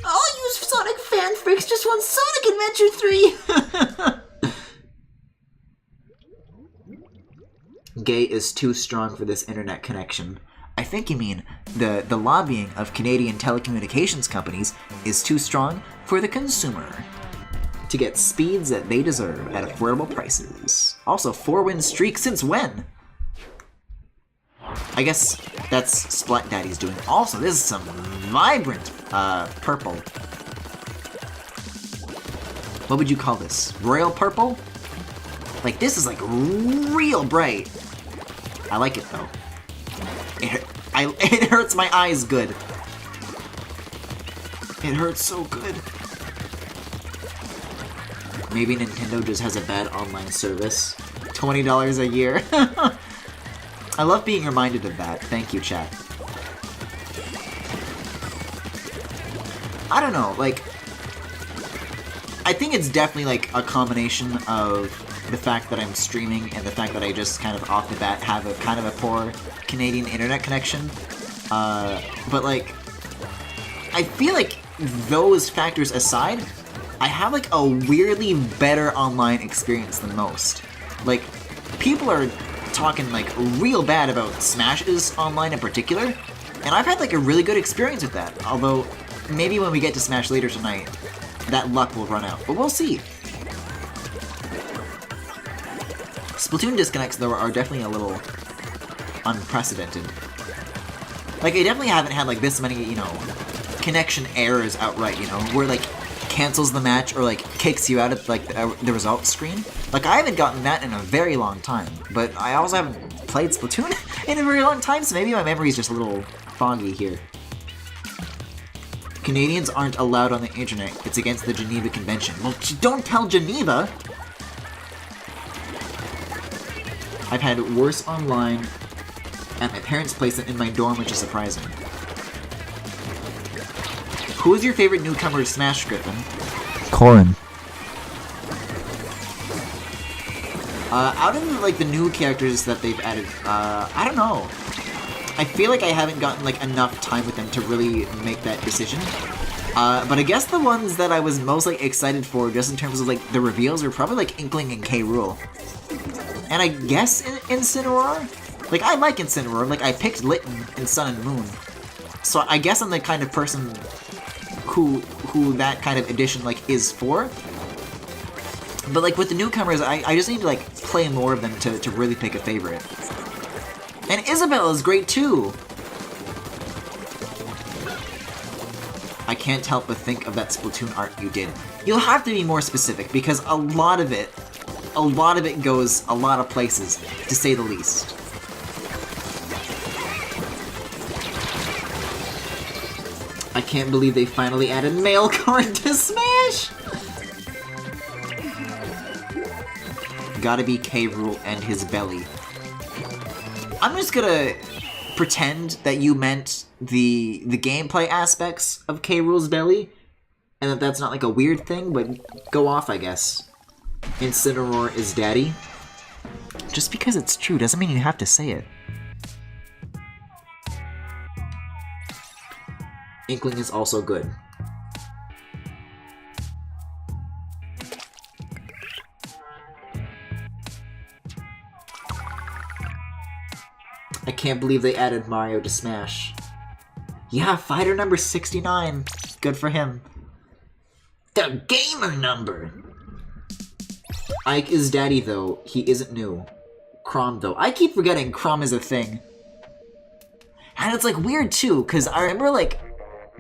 I'll use Sonic fanfics, just want Sonic Adventure 3! Gay is too strong for this internet connection. I think you mean the lobbying of Canadian telecommunications companies is too strong for the consumer. To get speeds that they deserve at affordable prices. Also, 4-win streak since when? I guess that's Splat Daddy's doing. Also, this is some vibrant purple. What would you call this? Royal purple? Like, this is like real bright. I like it though. It hurts my eyes good. It hurts so good. Maybe Nintendo just has a bad online service. $20 a year. I love being reminded of that. Thank you, chat. I don't know, like... I think it's definitely like a combination of the fact that I'm streaming and the fact that I just kind of off the bat have a kind of a poor Canadian internet connection. But like... I feel like those factors aside, I have like a weirdly better online experience than most. Like, people are talking like real bad about Smashes online in particular, and I've had like a really good experience with that. Although maybe when we get to Smash later tonight, that luck will run out, but we'll see. Splatoon disconnects though are definitely a little unprecedented. Like, I definitely haven't had like this many, you know, connection errors outright, you know, where like cancels the match or like kicks you out of like the results screen. Like, I haven't gotten that in a very long time, but I also haven't played Splatoon in a very long time, so maybe my memory is just a little foggy here. Canadians aren't allowed on the internet. It's against the Geneva Convention. Well, don't tell Geneva! I've had worse online at my parents' place than in my dorm, which is surprising. Who is your favorite newcomer to Smash, Griffin? Corrin. Out of like the new characters that they've added, I don't know. I feel like I haven't gotten like enough time with them to really make that decision. But I guess the ones that I was most like excited for, just in terms of like the reveals, were probably like Inkling and K. Rool. And I guess Incineroar? Like, I like Incineroar. Like, I picked Litten in Sun and Moon. So I guess I'm the kind of person who that kind of edition, like, is for. But, like, with the newcomers, I just need to, like, play more of them to really pick a favorite. And Isabella's great, too! I can't help but think of that Splatoon art you did. You'll have to be more specific, because a lot of it goes a lot of places, to say the least. I can't believe they finally added male Corrin to Smash! Gotta be K. Rool and his belly. I'm just gonna pretend that you meant the gameplay aspects of K. Rool's belly, and that that's not like a weird thing, but go off, I guess. Incineroar is daddy. Just because it's true doesn't mean you have to say it. Inkling is also good. I can't believe they added Mario to Smash. Yeah, fighter number 69. Good for him. The gamer number! Ike is daddy, though. He isn't new. Chrom, though. I keep forgetting Chrom is a thing. And it's, like, weird, too, because I remember, like,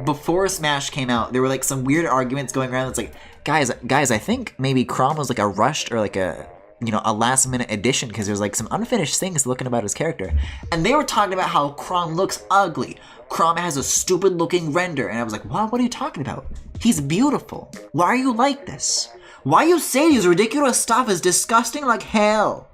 before Smash came out, there were, like, some weird arguments going around. It's like, guys, I think maybe Chrom was, like, a rushed or, like, a, you know, a last-minute addition, because there's, like, some unfinished things looking about his character. And they were talking about how Chrom looks ugly. Chrom has a stupid-looking render. And I was like, what are you talking about? He's beautiful. Why are you like this? Why you say these ridiculous stuff is disgusting like hell?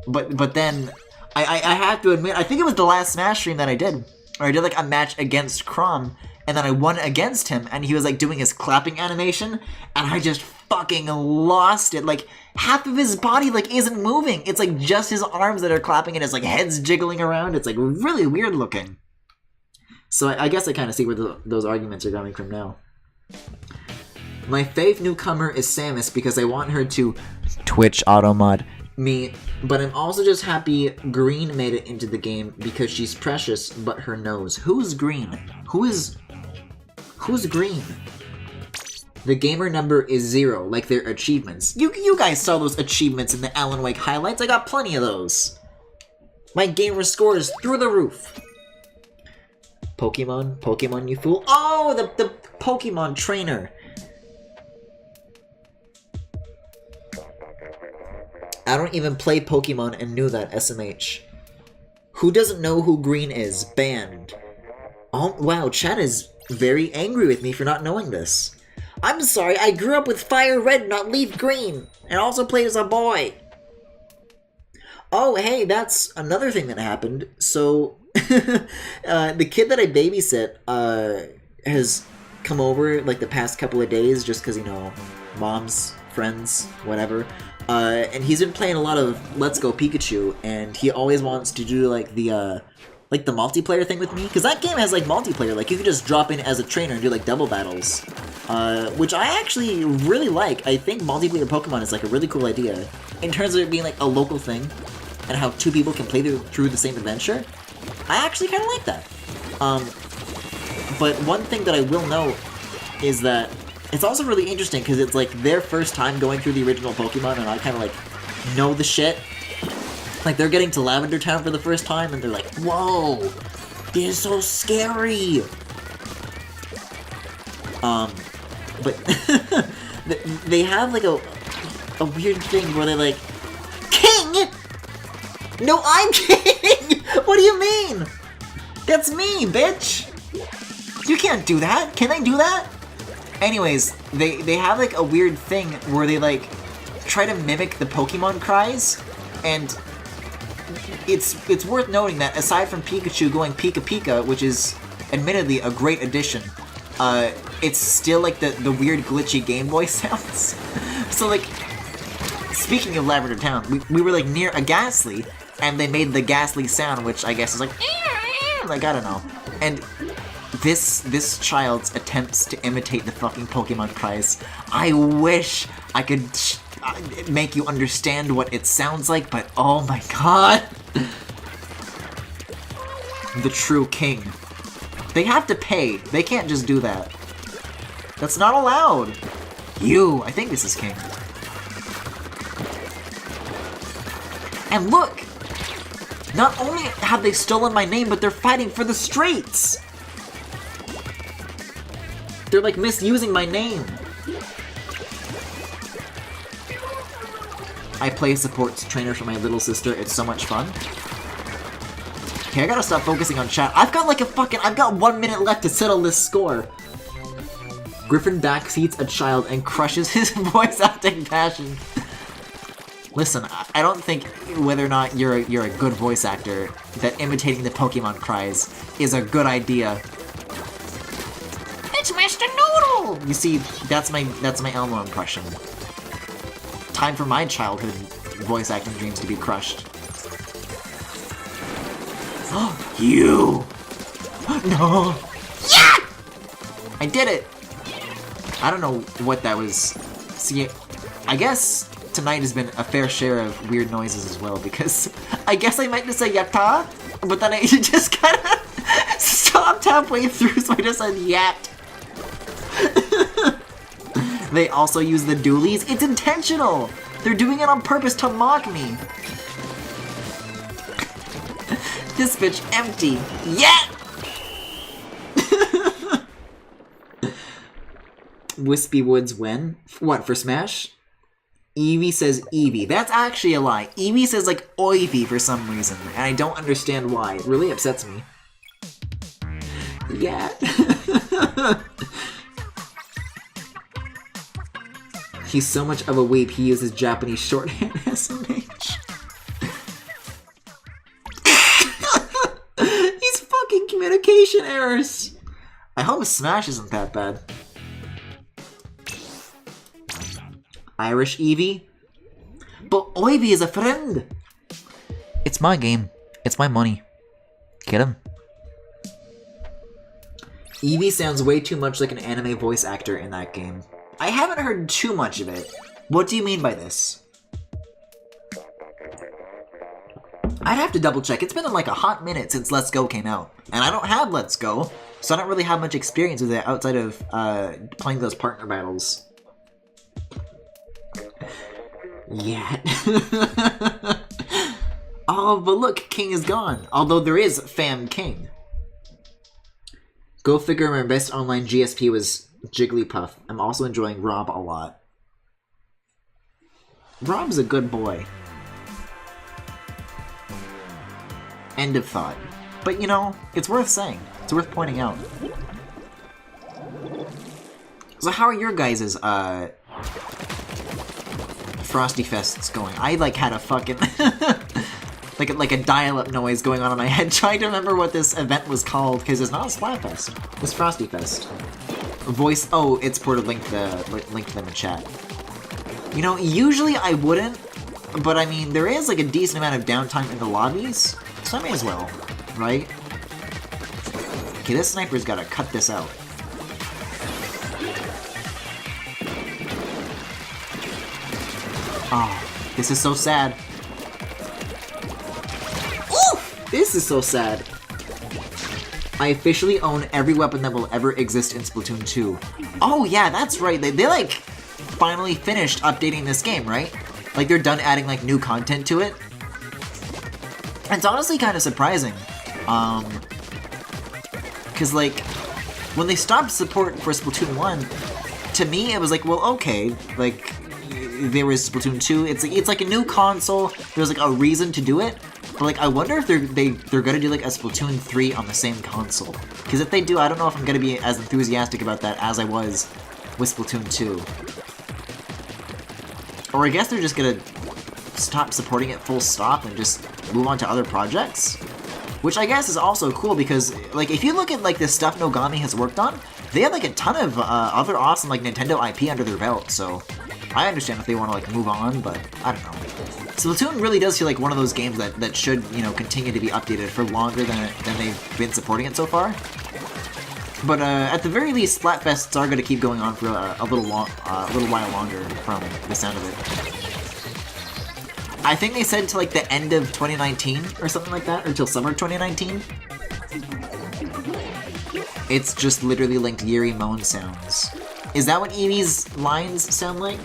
But then, I have to admit, I think it was the last Smash stream that I did, where I did like a match against Chrom, and then I won against him, and he was like doing his clapping animation, and I just fucking lost it. Like, half of his body like isn't moving. It's like just his arms that are clapping, and his like head's jiggling around. It's like really weird looking. So I guess I kind of see where those arguments are coming from now. My fave newcomer is Samus because I want her to Twitch automod me, but I'm also just happy Green made it into the game because she's precious, but her nose. Who's Green? Who's Green? The gamer number is 0, like their achievements. You guys saw those achievements in the Alan Wake highlights. I got plenty of those. My gamer score is through the roof. Pokemon, you fool. Oh, the Pokemon trainer. I don't even play Pokemon and knew that, SMH. Who doesn't know who Green is? Banned. Oh, wow, chat is very angry with me for not knowing this. I'm sorry, I grew up with Fire Red, not Leaf Green, and also played as a boy. Oh, hey, that's another thing that happened. So, the kid that I babysit has come over, like, the past couple of days just because, you know, moms, friends, whatever. And he's been playing a lot of Let's Go Pikachu, and he always wants to do, like, the multiplayer thing with me. Because that game has, like, multiplayer. Like, you can just drop in as a trainer and do, like, double battles. Which I actually really like. I think multiplayer Pokemon is, like, a really cool idea. In terms of it being, like, a local thing. and how two people can play through the same adventure, I actually kind of like that. But one thing that I will note is that it's also really interesting because it's like their first time going through the original Pokemon, and I kind of like know the shit. Like they're getting to Lavender Town for the first time, and they're like, "Whoa, this is so scary." But they have like a weird thing where they're like, "King? No, I'm king! What do you mean? That's me, bitch! You can't do that! Can they do that?" Anyways, they have like a weird thing where they like try to mimic the Pokemon cries, and it's worth noting that aside from Pikachu going Pika Pika, which is admittedly a great addition, it's still like the weird glitchy Game Boy sounds. So like, speaking of Lavender Town, we were like near a Ghastly, and they made the Ghastly sound, which I guess is like, I don't know. And this child's attempts to imitate the fucking Pokemon cries, I wish I could make you understand what it sounds like, but oh my god. The true king. They have to pay. They can't just do that. That's not allowed. You, I think this is king. And look! Not only have they stolen my name, but they're fighting for the Straits! They're like misusing my name. I play support trainer for my little sister. It's so much fun. Okay, I gotta stop focusing on chat. I've got 1 minute left to settle this score. Griffin backseats a child and crushes his voice acting passion. Listen, I don't think whether or not you're a good voice actor, that imitating the Pokemon cries is a good idea. It's Mr. Noodle! You see, that's my Elmo impression. Time for my childhood voice acting dreams to be crushed. Oh, you! No! Yeah! I did it! I don't know what that was. See, I guess tonight has been a fair share of weird noises as well, because I guess I meant to say yatta, but then I just kind of stopped halfway through, so I just said yat. They also use the dualies. It's intentional! They're doing it on purpose to mock me. This bitch empty. Yeah! Wispy Woods win. What, for Smash? Eevee says Eevee. That's actually a lie. Eevee says like Oivy for some reason, and I don't understand why. It really upsets me. Yeah. He's so much of a weep, he uses Japanese shorthand SMH. These fucking communication errors! I hope Smash isn't that bad. Irish Eevee? But Oivy is a friend! It's my game. It's my money. Get him. Eevee sounds way too much like an anime voice actor in that game. I haven't heard too much of it. What do you mean by this? I'd have to double check. It's been like a hot minute since Let's Go came out. And I don't have Let's Go, so I don't really have much experience with it outside of playing those partner battles. Yeah. Oh, but look, King is gone. Although there is Fam King. Go figure, my best online GSP was Jigglypuff. I'm also enjoying Rob a lot. Rob's a good boy. End of thought. But you know, it's worth saying. It's worth pointing out. So how are your guys' Frostyfests going? I like had a fucking like a dial-up noise going on in my head trying to remember what this event was called, because it's not a Splatfest. It's Frostyfest. Voice. Oh, it's Porter linked them in the chat. You know, usually I wouldn't, but I mean, there is like a decent amount of downtime in the lobbies, so I may as well, right? Okay, this sniper's gotta cut this out. Oh, this is so sad. This is so sad. I officially own every weapon that will ever exist in Splatoon 2. Oh yeah, that's right. They like finally finished updating this game, right? Like they're done adding like new content to it. And it's honestly kind of surprising. Cause like when they stopped support for Splatoon 1, to me it was like, well, okay, like there was Splatoon 2. It's like a new console. There's like a reason to do it. But like, I wonder if they're gonna do like a Splatoon 3 on the same console. Because if they do, I don't know if I'm gonna be as enthusiastic about that as I was with Splatoon 2. Or I guess they're just gonna stop supporting it full stop and just move on to other projects. Which I guess is also cool because, like, if you look at like the stuff Nogami has worked on, they have like a ton of other awesome like Nintendo IP under their belt. So I understand if they want to like move on, but I don't know. Splatoon really does feel like one of those games that should, you know, continue to be updated for longer than they've been supporting it so far. But at the very least, Splatfests are going to keep going on for a little while longer from the sound of it. I think they said to like the end of 2019 or something like that, or till summer 2019. It's just literally linked Yuri moan sounds. Is that what Eevee's lines sound like?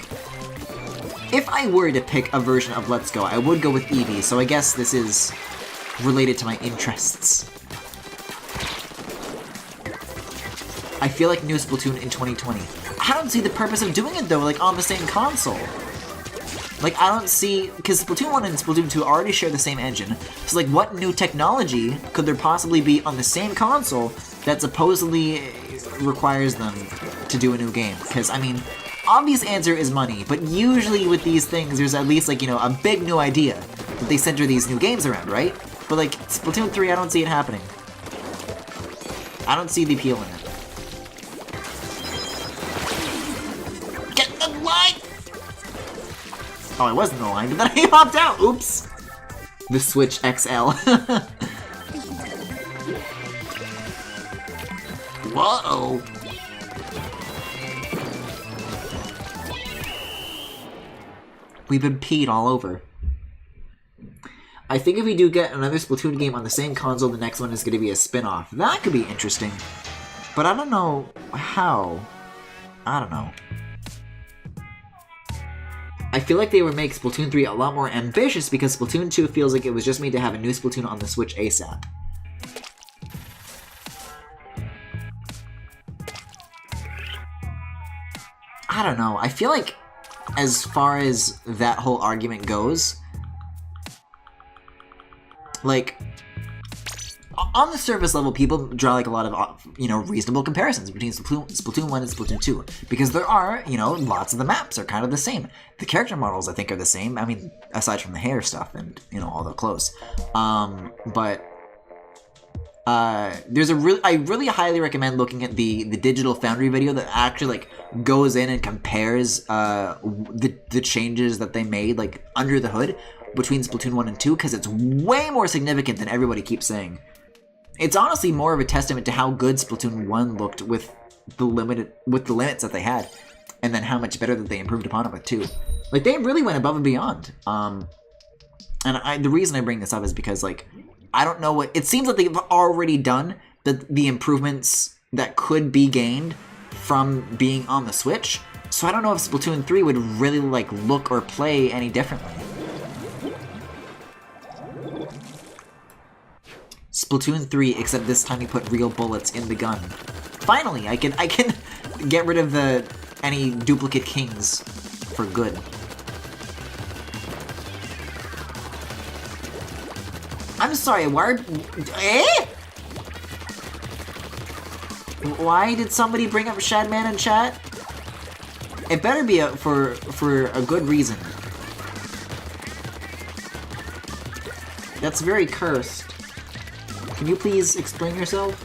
If I were to pick a version of Let's Go, I would go with Eevee, so I guess this is related to my interests. I feel like new Splatoon in 2020. I don't see the purpose of doing it though, like on the same console. Like I don't see, because Splatoon 1 and Splatoon 2 already share the same engine, so like what new technology could there possibly be on the same console that supposedly requires them to do a new game? Because, I mean, obvious answer is money, but usually with these things, there's at least, like, you know, a big new idea that they center these new games around, right? But, like, Splatoon 3, I don't see it happening. I don't see the appeal in it. Get the line! Oh, I was in the line, but then I hopped out! Oops! The Switch XL. Whoa! We've been peed all over. I think if we do get another Splatoon game on the same console, the next one is going to be a spin-off. That could be interesting. But I don't know how. I don't know. I feel like they would make Splatoon 3 a lot more ambitious because Splatoon 2 feels like it was just made to have a new Splatoon on the Switch ASAP. I don't know. I feel like as far as that whole argument goes, like, on the surface level, people draw like a lot of, you know, reasonable comparisons between Splatoon 1 and Splatoon 2. Because there are, you know, lots of the maps are kind of the same. The character models, I think, are the same. I mean, aside from the hair stuff and, you know, all the clothes. There's a I really highly recommend looking at the Digital Foundry video that actually, like, goes in and compares the changes that they made, like, under the hood between Splatoon 1 and 2, because it's way more significant than everybody keeps saying. It's honestly more of a testament to how good Splatoon 1 looked with the limits that they had, and then how much better that they improved upon it with 2. Like, they really went above and beyond. And the reason I bring this up is because, like, I don't know what... It seems like they've already done the improvements that could be gained from being on the Switch, so I don't know if Splatoon 3 would really, like, look or play any differently. Splatoon 3, except this time you put real bullets in the gun. Finally, I can get rid of any duplicate kings for good. I'm sorry, why did somebody bring up Shadman in chat? It better be for a good reason. That's very cursed. Can you please explain yourself?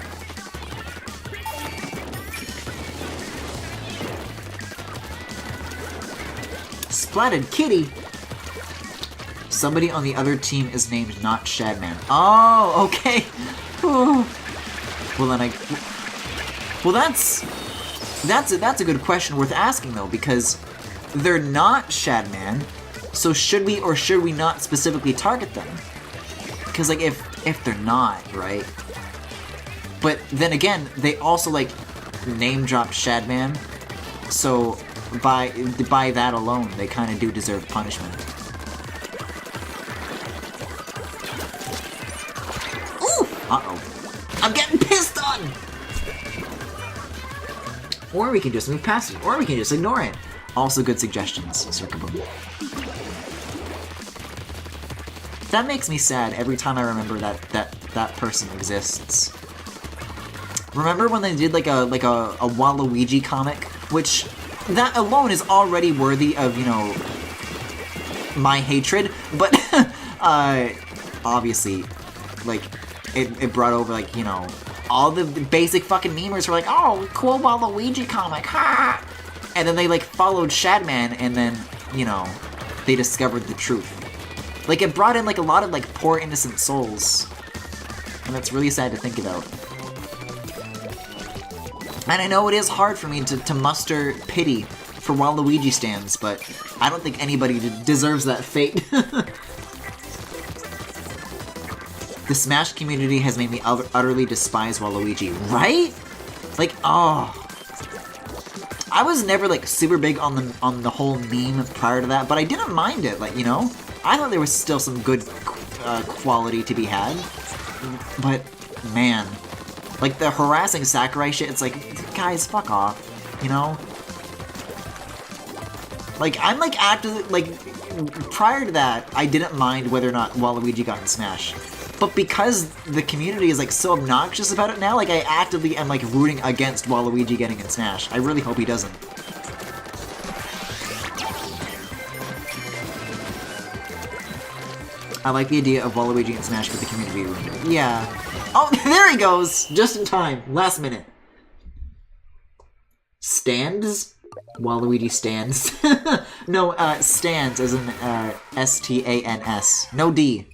Splatted Kitty! Somebody on the other team is named not Shadman. Oh, okay. Ooh. Well then Well that's a good question worth asking though, because they're not Shadman, so should we or should we not specifically target them? Because like if if they're not, right? But then again, they also, like, name-drop Shadman, so by that alone, they kind of do deserve punishment. Ooh! Uh-oh. I'm getting pissed on! Or we can just move past it, or we can just ignore it. Also good suggestions, Circaboom. That makes me sad every time I remember that person exists. Remember when they did like a Waluigi comic, which that alone is already worthy of, you know, my hatred, but obviously, like, it brought over, like, you know, all the basic fucking memers were like, oh, cool Waluigi comic, ha! And then they, like, followed Shadman, and then, you know, they discovered the truth. Like, it brought in, like, a lot of, like, poor innocent souls. And that's really sad to think about. And I know it is hard for me to muster pity for Waluigi stands, but I don't think anybody deserves that fate. The Smash community has made me utterly despise Waluigi, right? Like, oh. I was never, like, super big on the whole meme prior to that, but I didn't mind it, like, you know? I thought there was still some good quality to be had. But, man. Like, the harassing Sakurai shit, it's like, guys, fuck off, you know? Like, I'm, like, actively, like, prior to that, I didn't mind whether or not Waluigi got in Smash. But because the community is, like, so obnoxious about it now, like, I actively am, like, rooting against Waluigi getting in Smash. I really hope he doesn't. I like the idea of Waluigi in Smash for the community room. Yeah. Oh, there he goes! Just in time. Last minute. Stands? Waluigi stands. No, stands as in, S-T-A-N-S. No D.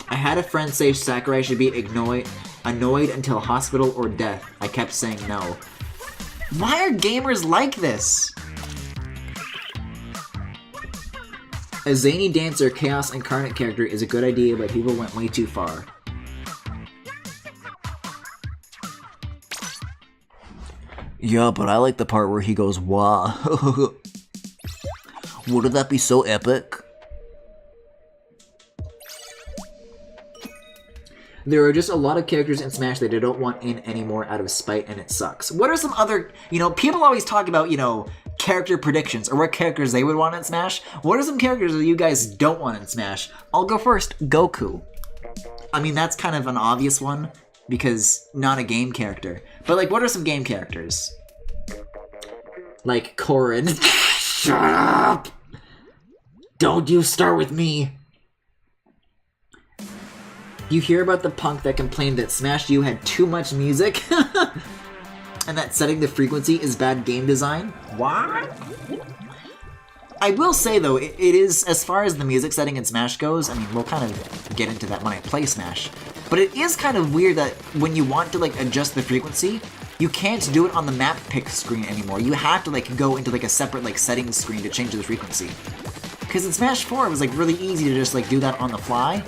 I had a friend say Sakurai should be annoyed until hospital or death. I kept saying no. Why are gamers like this? A zany dancer, Chaos Incarnate character is a good idea, but people went way too far. Yeah, but I like the part where he goes, wah. Wouldn't that be so epic? There are just a lot of characters in Smash that I don't want in anymore out of spite, and it sucks. What are some other, you know, people always talk about, you know, character predictions, or what characters they would want in Smash. What are some characters that you guys don't want in Smash? I'll go first. Goku. I mean, that's kind of an obvious one, because not a game character. But, like, what are some game characters? Like, Corrin. Shut up! Don't you start with me! You hear about the punk that complained that Smash U had too much music? And that setting the frequency is bad game design? What? I will say, though, it is, as far as the music setting in Smash goes, I mean, we'll kind of get into that when I play Smash, but it is kind of weird that when you want to, like, adjust the frequency, you can't do it on the map pick screen anymore. You have to, like, go into, like, a separate, like, settings screen to change the frequency. Because in Smash 4, it was, like, really easy to just, like, do that on the fly.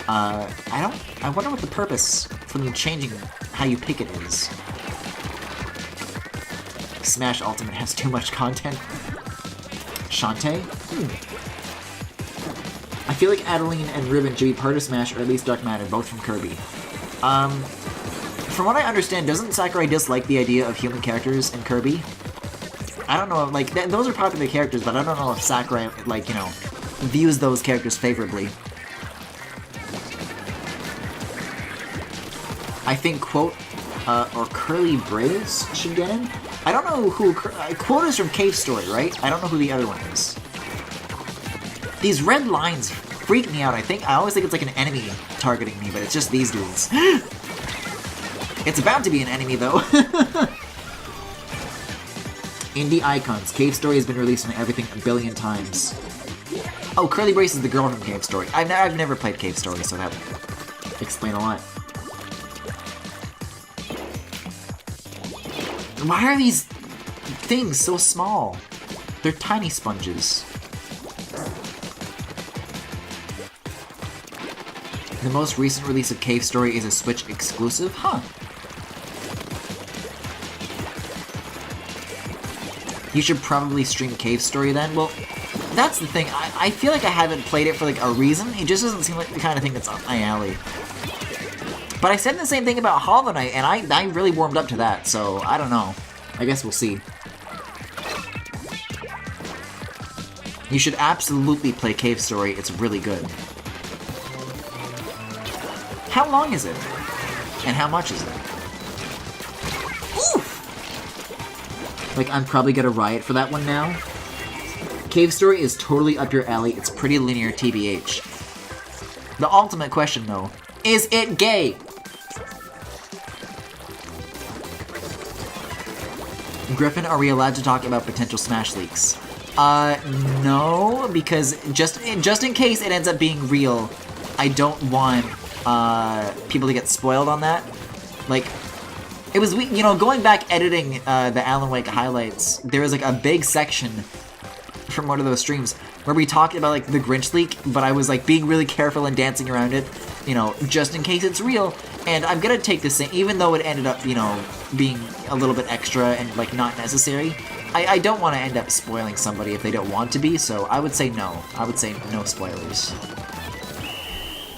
I wonder what the purpose for them changing how you pick it is. Smash Ultimate has too much content. Shantae? I feel like Adeline and Ribbon should be part of Smash, or at least Dark Matter, both from Kirby. From what I understand, doesn't Sakurai dislike the idea of human characters in Kirby? I don't know, like, those are popular characters, but I don't know if Sakurai, like, you know, views those characters favorably. I think Quote, or Curly Braids should get in. I don't know who... Quote is from Cave Story, right? I don't know who the other one is. These red lines freak me out. I always think it's like an enemy targeting me, but it's just these dudes. It's about to be an enemy, though. Indie Icons. Cave Story has been released on everything a billion times. Oh, Curly Brace is the girl from Cave Story. I've never played Cave Story, so that would explain a lot. Why are these things so small? They're tiny sponges. The most recent release of Cave Story is a Switch exclusive? Huh. You should probably stream Cave Story then? Well, that's the thing. I feel like I haven't played it for like a reason. It just doesn't seem like the kind of thing that's up my alley. But I said the same thing about Hollow Knight, and I really warmed up to that, so I don't know. I guess we'll see. You should absolutely play Cave Story. It's really good. How long is it? And how much is it? Oof! Like, I'm probably gonna riot for that one now. Cave Story is totally up your alley. It's pretty linear, TBH. The ultimate question, though, is it gay? Griffin, are we allowed to talk about potential Smash leaks? No, because just in case it ends up being real, I don't want people to get spoiled on that. Like, it was, you know, going back editing the Alan Wake highlights, there was like a big section from one of those streams where we talked about like the Grinch leak, but I was like being really careful and dancing around it, you know, just in case it's real. And I'm gonna take this in, even though it ended up, you know, being a little bit extra and like not necessary. I don't want to end up spoiling somebody if they don't want to be, so I would say no. I would say no spoilers.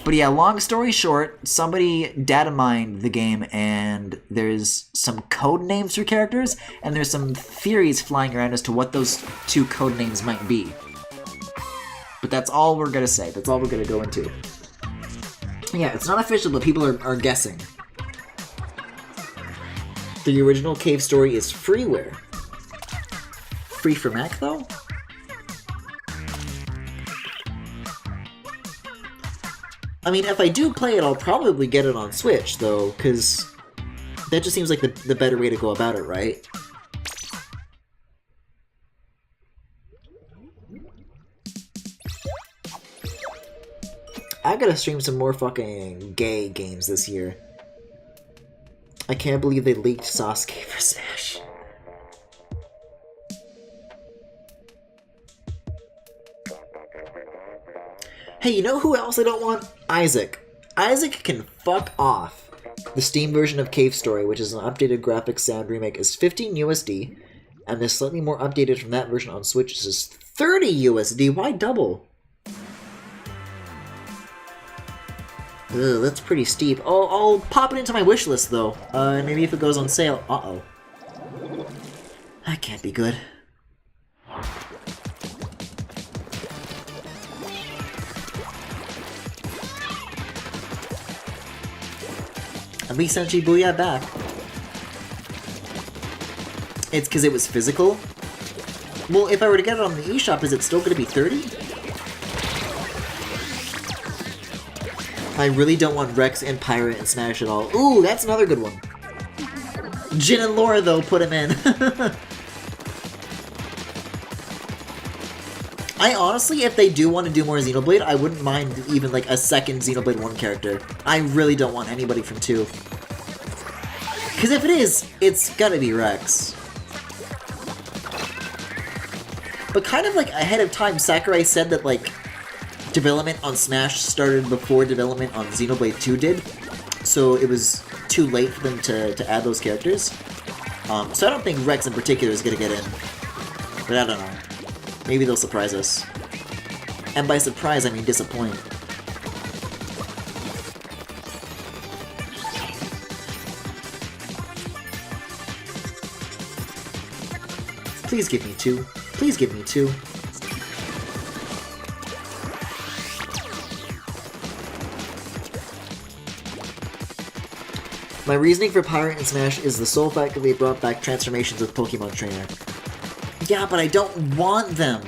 But yeah, long story short, somebody data mined the game, and there's some code names for characters, and there's some theories flying around as to what those two code names might be. But that's all we're gonna say. That's all we're gonna go into. Yeah, it's not official, but people are guessing. The original Cave Story is freeware. Free for Mac, though? I mean, if I do play it, I'll probably get it on Switch, though, because that just seems like the better way to go about it, right? I gotta stream some more fucking gay games this year. I can't believe they leaked Sasuke for Smash. Hey, you know who else I don't want? Isaac. Isaac can fuck off. The Steam version of Cave Story, which is an updated graphics sound remake, is $15 USD, and the slightly more updated from that version on Switch is $30 USD. Why double? Ugh, that's pretty steep. I'll pop it into my wish list, though. Maybe if it goes on sale. Uh-oh. That can't be good. At least sent Shibuya back. It's because it was physical? Well, if I were to get it on the eShop, is it still going to be 30? I really don't want Rex and Pirate and Smash at all. Ooh, that's another good one. Jin and Laura, though, put him in. I honestly, if they do want to do more Xenoblade, I wouldn't mind even like a second Xenoblade 1 character. I really don't want anybody from 2. Because if it is, it's gotta be Rex. But kind of like ahead of time, Sakurai said that like development on Smash started before development on Xenoblade 2 did. So it was too late for them to add those characters. So I don't think Rex in particular is gonna get in. But I don't know. Maybe they'll surprise us. And by surprise, I mean disappoint. Please give me 2. Please give me 2. My reasoning for Pirate and Smash is the sole fact that they brought back transformations with Pokemon Trainer. Yeah, but I don't want them!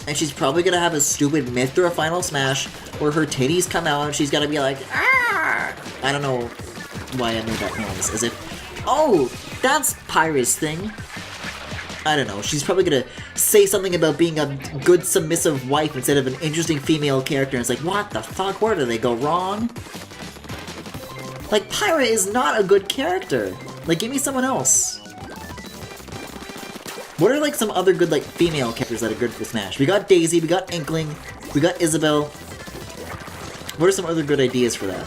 And she's probably gonna have a stupid Mythra Final Smash where her titties come out and she's gonna be like, ah! I don't know why I made that noise. As if, oh, that's Pyra's thing. I don't know, she's probably gonna say something about being a good submissive wife instead of an interesting female character, and it's like, what the fuck, where did they go wrong? Like, Pyra is not a good character. Like, give me someone else. What are like some other good like female characters that are good for Smash? We got Daisy, we got Inkling, we got Isabelle. What are some other good ideas for that?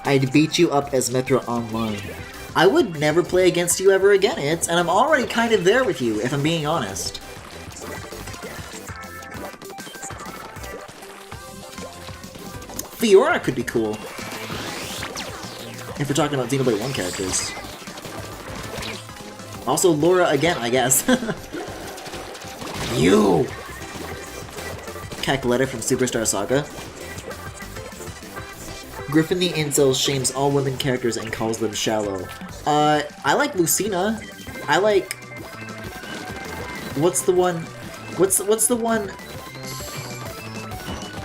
I'd beat you up as Mithra online. I would never play against you ever again, and I'm already kind of there with you, if I'm being honest. Fiora could be cool. If we're talking about Xenoblade 1 characters. Also Laura again, I guess. You! Cackletta from Superstar Saga. Griffin the Incel shames all women characters and calls them shallow. I like Lucina. I like... What's the one... What's the one...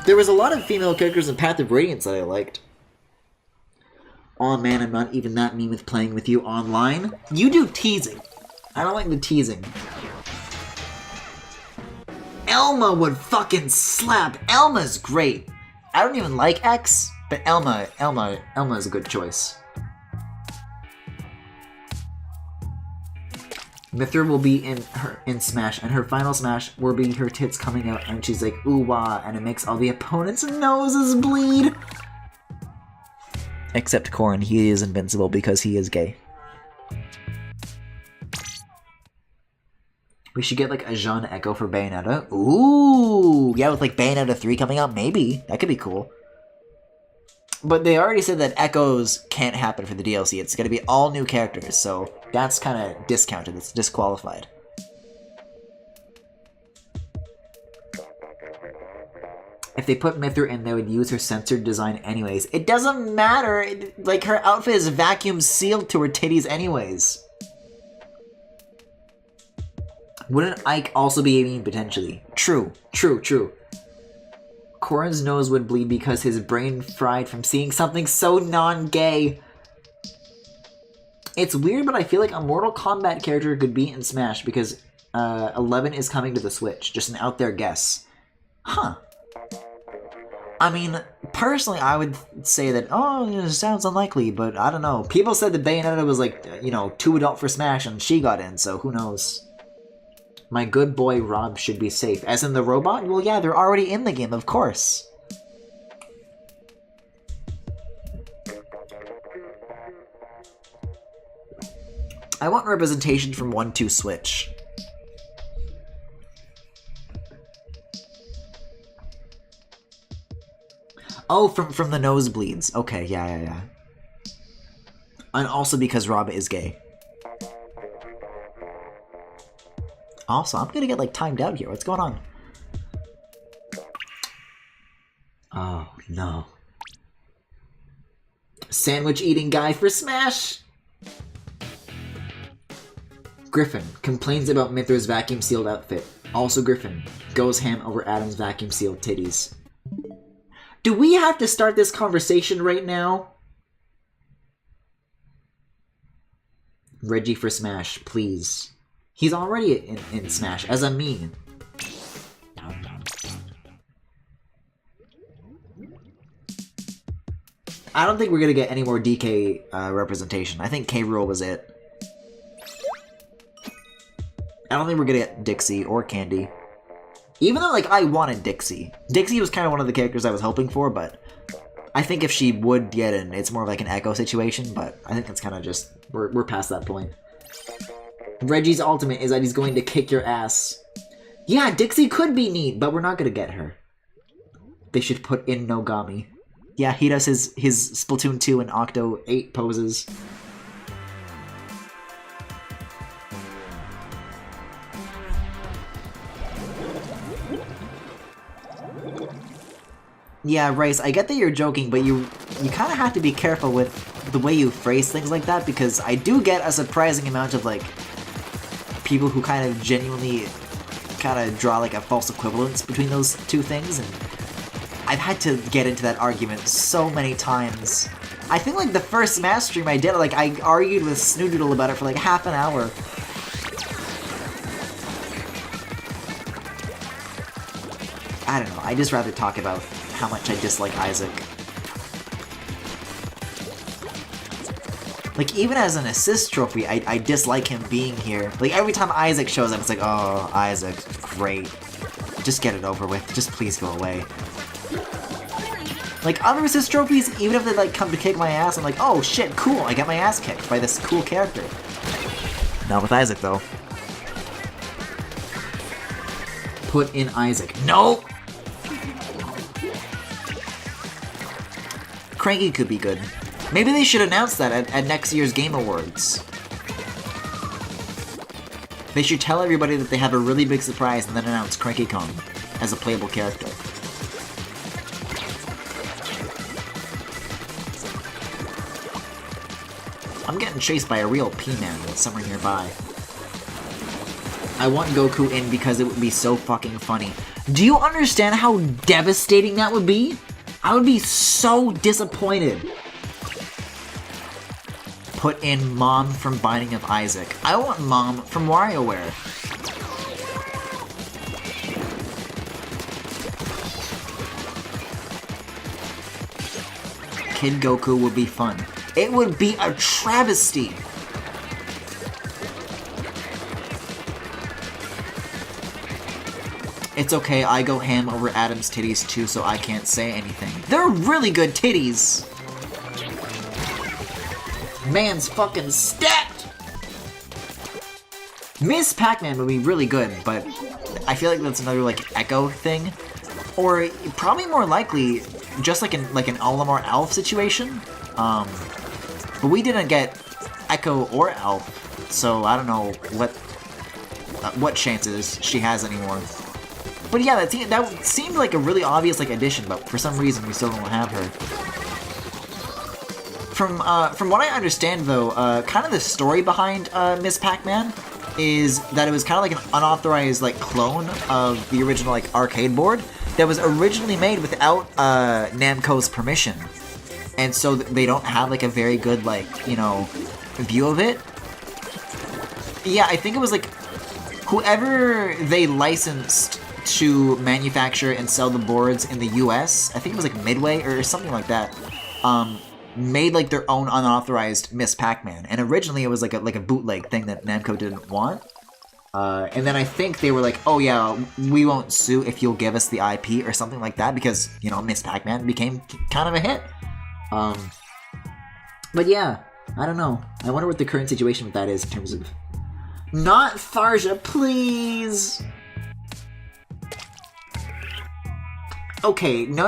There was a lot of female characters in Path of Radiance that I liked. Aw man, I'm not even that mean with playing with you online. You do teasing. I don't like the teasing. Elma would fucking slap. Elma's great. I don't even like X, but Elma is a good choice. Mithra will be in Smash, and her final Smash will be her tits coming out, and she's like, ooh wah, and it makes all the opponents' noses bleed. Except Corrin, he is invincible because he is gay. We should get like a Jean Echo for Bayonetta. Ooh, yeah, with like Bayonetta 3 coming out, maybe. That could be cool. But they already said that Echoes can't happen for the DLC. It's going to be all new characters, so that's kind of discounted. It's disqualified. If they put Mithra in, they would use her censored design anyways. It doesn't matter. Like, her outfit is vacuum sealed to her titties anyways. Wouldn't Ike also be aiming potentially? True, true, true. Corrin's nose would bleed because his brain fried from seeing something so non-gay. It's weird, but I feel like a Mortal Kombat character could be in Smash because 11 is coming to the Switch. Just an out there guess. Huh. I mean, personally, I would say that, oh, it sounds unlikely, but I don't know. People said that Bayonetta was like, you know, too adult for Smash, and she got in, so who knows. My good boy Rob should be safe. As in the robot? Well, yeah, they're already in the game, of course. I want representation from 1-2 Switch. Oh, from the nosebleeds. Okay, yeah. And also because Rob is gay. Also, I'm gonna get, like, timed out here. What's going on? Oh, no. Sandwich-eating guy for Smash! Griffin complains about Mithra's vacuum-sealed outfit. Also Griffin goes ham over Adam's vacuum-sealed titties. Do we have to start this conversation right now? Reggie for Smash, please. He's already in Smash, as a meme. I don't think we're gonna get any more DK representation. I think K. Rool was it. I don't think we're gonna get Dixie or Candy. Even though, like, I wanted Dixie. Dixie was kind of one of the characters I was hoping for, but I think if she would get in, it's more of like an Echo situation, but I think it's kind of just, we're past that point. Reggie's ultimate is that he's going to kick your ass. Yeah, Dixie could be neat, but we're not gonna get her. They should put in Nogami. Yeah, he does his Splatoon 2 and Octo 8 poses. Yeah, Rice, I get that you're joking, but you kind of have to be careful with the way you phrase things like that, because I do get a surprising amount of, like, people who kind of genuinely kind of draw, like, a false equivalence between those two things, and I've had to get into that argument so many times. I think, like, the first Smash stream I did, like, I argued with Snoodoodle about it for, like, half an hour. I don't know, I just rather talk about how much I dislike Isaac. Like, even as an assist trophy, I dislike him being here. Like, every time Isaac shows up, it's like, oh, Isaac, great. Just get it over with. Just please go away. Like, other assist trophies, even if they, like, come to kick my ass, I'm like, oh, shit, cool, I got my ass kicked by this cool character. Not with Isaac, though. Put in Isaac. No! Cranky could be good. Maybe they should announce that at next year's Game Awards. They should tell everybody that they have a really big surprise and then announce Cranky Kong as a playable character. I'm getting chased by a real P-Man somewhere nearby. I want Goku in because it would be so fucking funny. Do you understand how devastating that would be? I would be so disappointed. Put in Mom from Binding of Isaac. I want Mom from WarioWare. Kid Goku would be fun. It would be a travesty. It's okay, I go ham over Adam's titties too, so I can't say anything. They're really good titties! Man's fucking stacked! Miss Pac-Man would be really good, but I feel like that's another, like, Echo thing. Or, probably more likely, just like an Olimar Alf situation. But we didn't get Echo or Alf, so I don't know what chances she has anymore. But yeah, that seemed like a really obvious addition, but for some reason we still don't have her. From what I understand though, kind of the story behind Miss Pac-Man is that it was kind of like an unauthorized clone of the original arcade board that was originally made without Namco's permission, and so they don't have a very good view of it. Yeah, I think it was whoever they licensed to manufacture and sell the boards in the US, I think it was Midway or something like that, made their own unauthorized Miss Pac-Man, and originally it was like a bootleg thing that Namco didn't want, and then I think they were like, oh yeah, we won't sue if you'll give us the IP or something like that, because Miss Pac-Man became kind of a hit. But yeah, I don't know. I wonder what the current situation with that is in terms of not Tharja, please. Okay, no.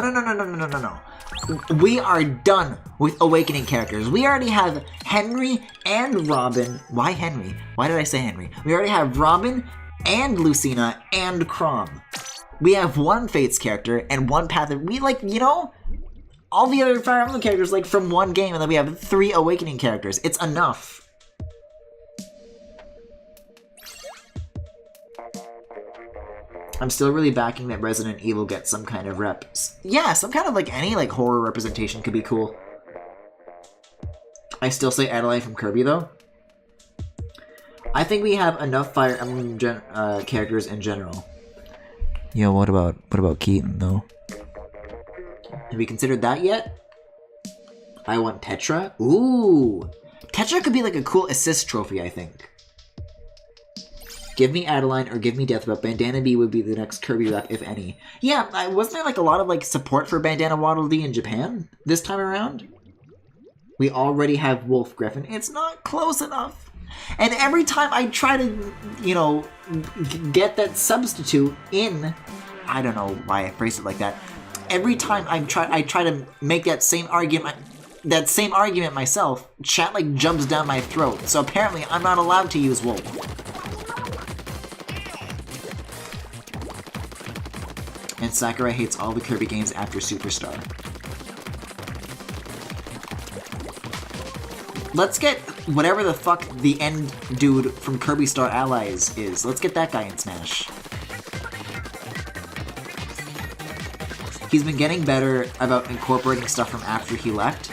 We are done with Awakening characters. We already have Henry and Robin. Why Henry? Why did I say Henry? We already have Robin and Lucina and Chrom. We have one Fates character and one Path of... all the other Fire Emblem characters, from one game, and then we have 3 Awakening characters. It's enough. I'm still really backing that Resident Evil gets some kind of reps. Yeah, some kind of any horror representation could be cool. I still say Adelaide from Kirby though. I think we have enough Fire Emblem characters in general. Yo, what about Keaton though? Have we considered that yet? I want Tetra. Ooh, Tetra could be a cool assist trophy, I think. Give me Adeline or give me Death, but Bandana Bee would be the next Kirby rep, if any. Yeah, wasn't there a lot of support for Bandana Waddle Dee in Japan this time around? We already have Wolf Griffin. It's not close enough. And every time I try to, get that substitute in, I don't know why I phrased it like that. Every time I try to make that same argument myself, chat jumps down my throat. So apparently I'm not allowed to use Wolf. And Sakurai hates all the Kirby games after Superstar. Let's get whatever the fuck the end dude from Kirby Star Allies is. Let's get that guy in Smash. He's been getting better about incorporating stuff from after he left.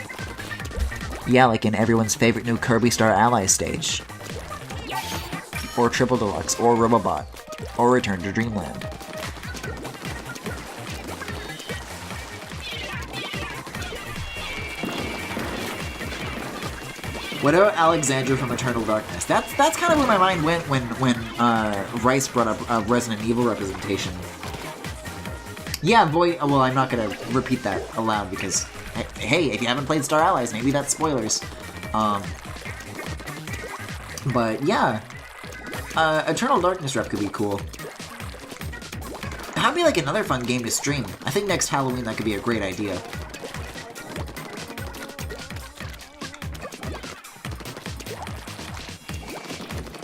Yeah, in everyone's favorite new Kirby Star Allies stage. Or Triple Deluxe, or Robobot, or Return to Dreamland. What about Alexandra from Eternal Darkness? That's kind of where my mind went when Rice brought up Resident Evil representation. Yeah, well, I'm not gonna repeat that aloud because, hey, if you haven't played Star Allies, maybe that's spoilers. But yeah, Eternal Darkness rep could be cool. That'd be like another fun game to stream. I think next Halloween that could be a great idea.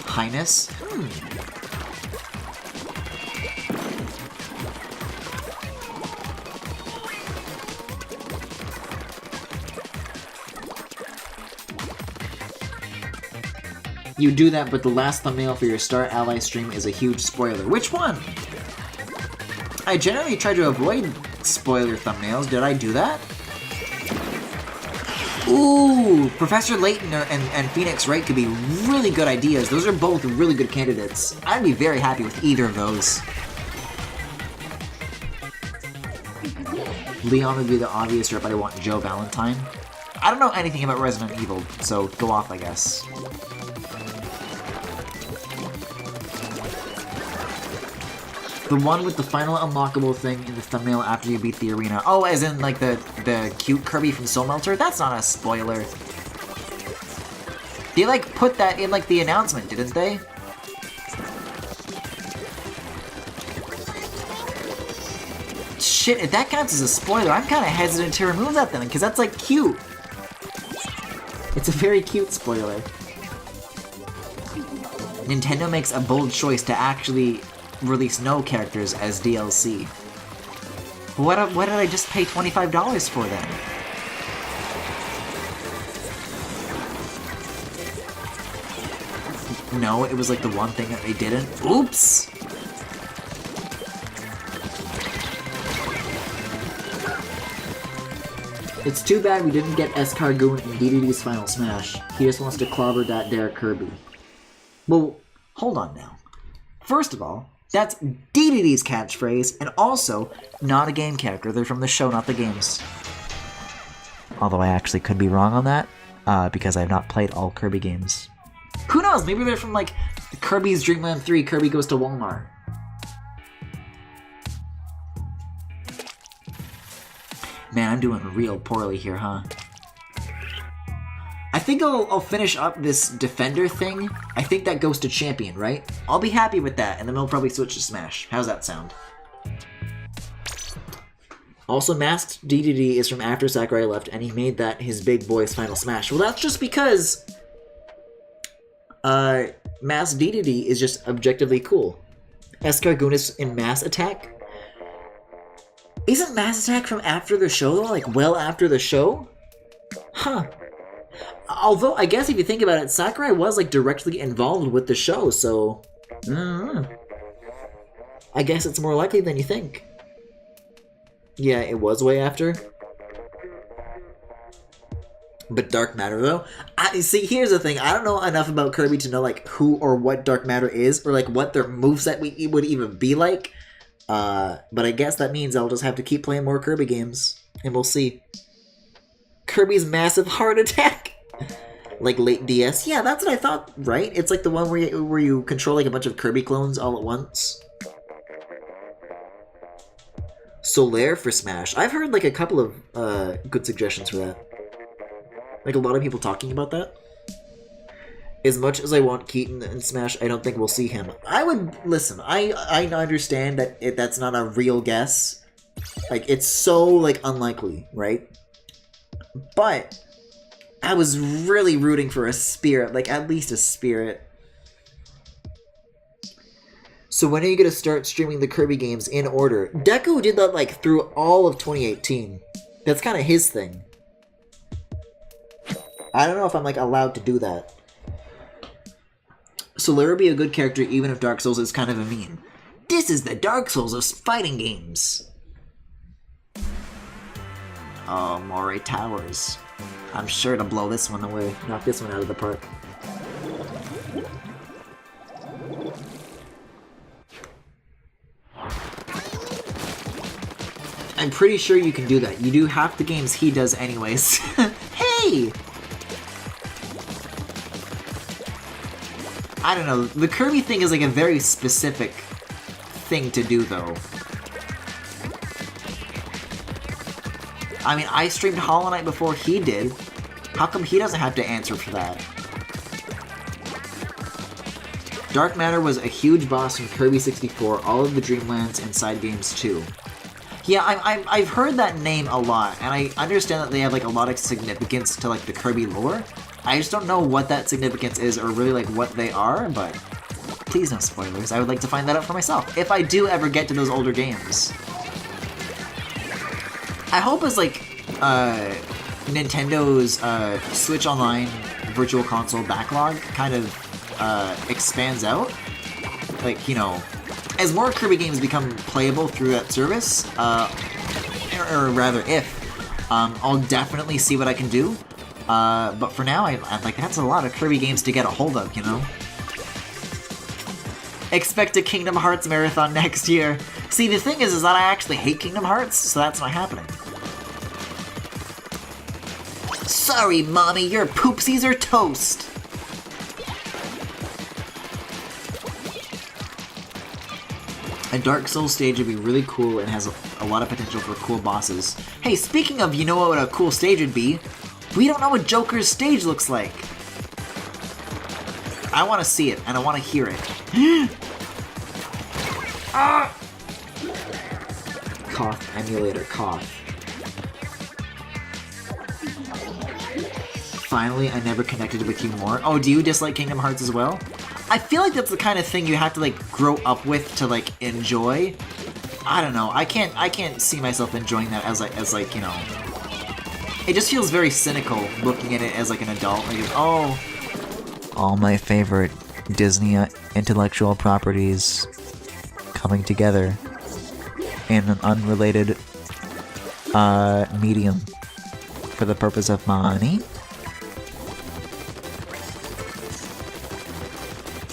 Highness? You do that, but the last thumbnail for your Star Ally stream is a huge spoiler. Which one? I generally try to avoid spoiler thumbnails. Did I do that? Ooh, Professor Layton and Phoenix Wright could be really good ideas. Those are both really good candidates. I'd be very happy with either of those. Leon would be the obvious rep, but I want Joe Valentine. I don't know anything about Resident Evil, so go off, I guess. The one with the final unlockable thing in the thumbnail after you beat the arena. Oh, as in, like, the cute Kirby from Soul Melter? That's not a spoiler. They, like, put that in, like, the announcement, didn't they? Shit, if that counts as a spoiler, I'm kind of hesitant to remove that then, because that's, like, cute. It's a very cute spoiler. Nintendo makes a bold choice to actually release no characters as DLC. What did I just pay $25 for then? No, it was like the one thing that they didn't. Oops! It's too bad we didn't get Escargoon in DDD's Final Smash. He just wants to clobber that Derek Kirby. Well, hold on now. First of all, that's DDD's catchphrase, and also not a game character. They're from the show, not the games. Although I actually could be wrong on that, because I have not played all Kirby games. Who knows? Maybe they're from, like, Kirby's Dream Land 3, Kirby Goes to Walmart. Man, I'm doing real poorly here, huh? I think I'll finish up this Defender thing. I think that goes to Champion, right? I'll be happy with that, and then we'll probably switch to Smash. How's that sound? Also, Masked DDD is from after Sakurai left, and he made that his big boy's Final Smash. Well, that's just because Masked DDD is just objectively cool. Escargoon in Mass Attack? Isn't Mass Attack from after the show, though? Like, well after the show? Huh. Although, I guess if you think about it, Sakurai was, like, directly involved with the show, so I guess it's more likely than you think. Yeah, it was way after. But Dark Matter, though? See, here's the thing. I don't know enough about Kirby to know, like, who or what Dark Matter is, or, like, what their moveset would even be like. But I guess that means I'll just have to keep playing more Kirby games, and we'll see. Kirby's Massive Heart Attack! Like late DS? Yeah, that's what I thought, right? It's like the one where you control like a bunch of Kirby clones all at once. Solaire for Smash. I've heard like a couple of good suggestions for that. Like a lot of people talking about that. As much as I want Keaton in Smash, I don't think we'll see him. I would listen. I understand that that's not a real guess. Like it's so like unlikely, right? But I was really rooting for a Spirit, like at least a Spirit. So when are you gonna start streaming the Kirby games in order? Deku did that like through all of 2018. That's kind of his thing. I don't know if I'm like allowed to do that. Solaire would be a good character even if Dark Souls is kind of a meme. This is the Dark Souls of fighting games. Oh, Moray Towers. I'm sure to blow this one away. Knock this one out of the park. I'm pretty sure you can do that. You do half the games he does anyways. Hey! I don't know. The Kirby thing is like a very specific thing to do, though. I mean, I streamed Hollow Knight before he did. How come he doesn't have to answer for that? Dark Matter was a huge boss from Kirby 64, all of the Dreamlands, and side games too. Yeah, I've heard that name a lot, and I understand that they have like a lot of significance to like the Kirby lore. I just don't know what that significance is or really like what they are, but please no spoilers. I would like to find that out for myself, if I do ever get to those older games. I hope as like Nintendo's Switch Online Virtual Console backlog kind of expands out. Like, you know, as more Kirby games become playable through that service, or rather if, I'll definitely see what I can do. But for now, I like, that's a lot of Kirby games to get a hold of, you know? Expect a Kingdom Hearts marathon next year. See, the thing is that I actually hate Kingdom Hearts, so that's not happening. Sorry, Mommy, your poopsies are toast! A Dark Souls stage would be really cool and has a lot of potential for cool bosses. Hey, speaking of, you know what a cool stage would be? We don't know what Joker's stage looks like! I want to see it, and I want to hear it. Ah! Cough, emulator, cough. Finally, I never connected with you more. Oh, do you dislike Kingdom Hearts as well? I feel like that's the kind of thing you have to like grow up with to like enjoy. I don't know. I can't see myself enjoying that as like, you know. It just feels very cynical looking at it as like an adult. Like, oh, all my favorite Disney intellectual properties coming together in an unrelated medium for the purpose of money.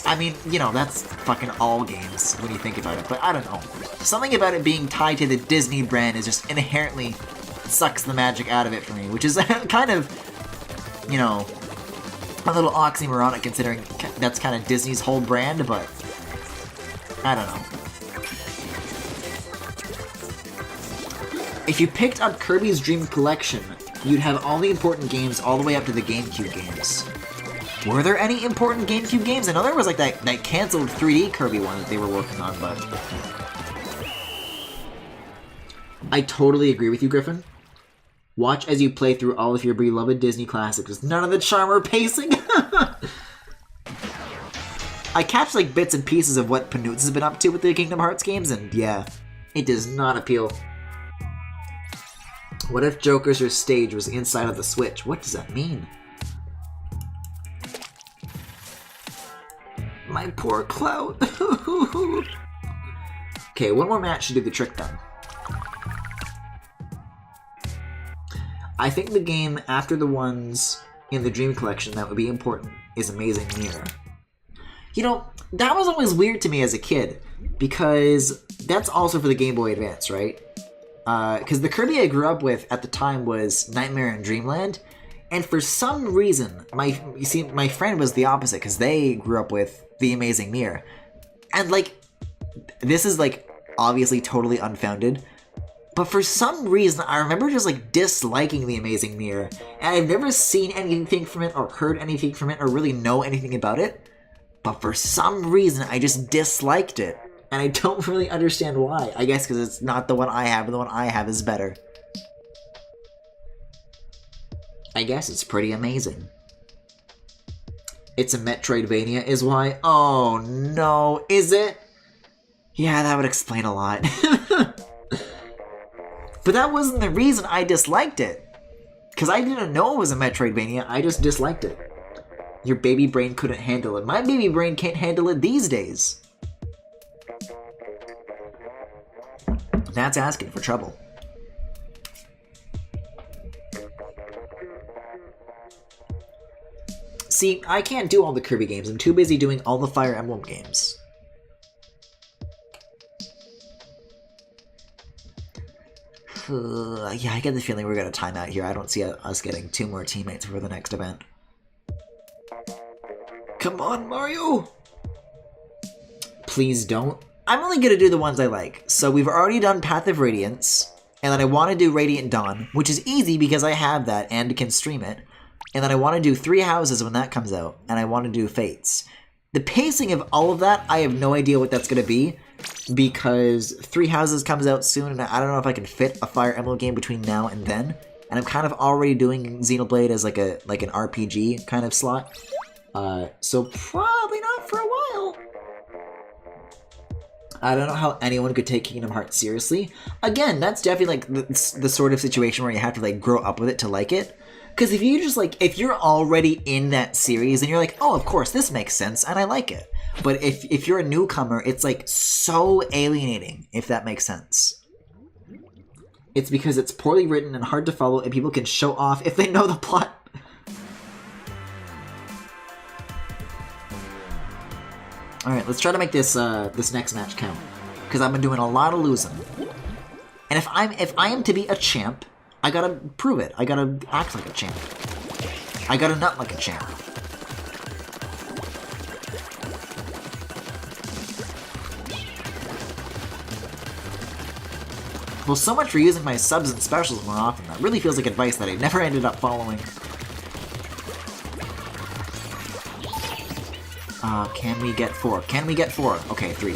I mean, you know, that's fucking all games when you think about it, but I don't know. Something about it being tied to the Disney brand is just inherently sucks the magic out of it for me, which is kind of, you know, a little oxymoronic considering that's kind of Disney's whole brand, but I don't know. If you picked up Kirby's Dream Collection, you'd have all the important games all the way up to the GameCube games. Were there any important GameCube games? I know there was like that cancelled 3D Kirby one that they were working on, but I totally agree with you, Griffin. Watch as you play through all of your beloved Disney classics with none of the charm or pacing. I catch like bits and pieces of what Panoots has been up to with the Kingdom Hearts games, and yeah, it does not appeal. What if Joker's stage was inside of the Switch? What does that mean? My poor Cloud. Okay, one more match should do the trick then. I think the game after the ones in the Dream Collection that would be important is Amazing Mirror. You know, that was always weird to me as a kid, because that's also for the Game Boy Advance, right? Because the Kirby I grew up with at the time was Nightmare in Dreamland, and for some reason, my friend was the opposite, because they grew up with The Amazing Mirror. And, like, this is, like, obviously totally unfounded, but for some reason, I remember just, like, disliking The Amazing Mirror, and I've never seen anything from it, or heard anything from it, or really know anything about it, but for some reason, I just disliked it, and I don't really understand why. I guess because it's not the one I have, and the one I have is better. I guess it's pretty amazing. It's a Metroidvania is why. Oh no, is it? Yeah, that would explain a lot. But that wasn't the reason I disliked it. Because I didn't know it was a Metroidvania, I just disliked it. Your baby brain couldn't handle it. My baby brain can't handle it these days. That's asking for trouble. See, I can't do all the Kirby games. I'm too busy doing all the Fire Emblem games. Yeah, I get the feeling we're going to time out here. I don't see us getting 2 more teammates for the next event. Come on, Mario! Please don't. I'm only gonna do the ones I like. So we've already done Path of Radiance, and then I want to do Radiant Dawn, which is easy because I have that and can stream it. And then I want to do Three Houses when that comes out, and I want to do Fates. The pacing of all of that, I have no idea what that's gonna be, because Three Houses comes out soon, and I don't know if I can fit a Fire Emblem game between now and then. And I'm kind of already doing Xenoblade as like an RPG kind of slot. So probably not for a while. I don't know how anyone could take Kingdom Hearts seriously. Again, that's definitely like the sort of situation where you have to like grow up with it to like it. Because if you just like, if you're already in that series and you're like, oh, of course, this makes sense and I like it. But if you're a newcomer, it's like so alienating, if that makes sense. It's because it's poorly written and hard to follow and people can show off if they know the plot. Alright, let's try to make this this next match count. Because I've been doing a lot of losing. And if I am to be a champ, I gotta prove it. I gotta act like a champ. I gotta nut like a champ. Well, so much for using my subs and specials more often. That really feels like advice that I never ended up following. Can we get 4? Can we get 4? Okay, 3.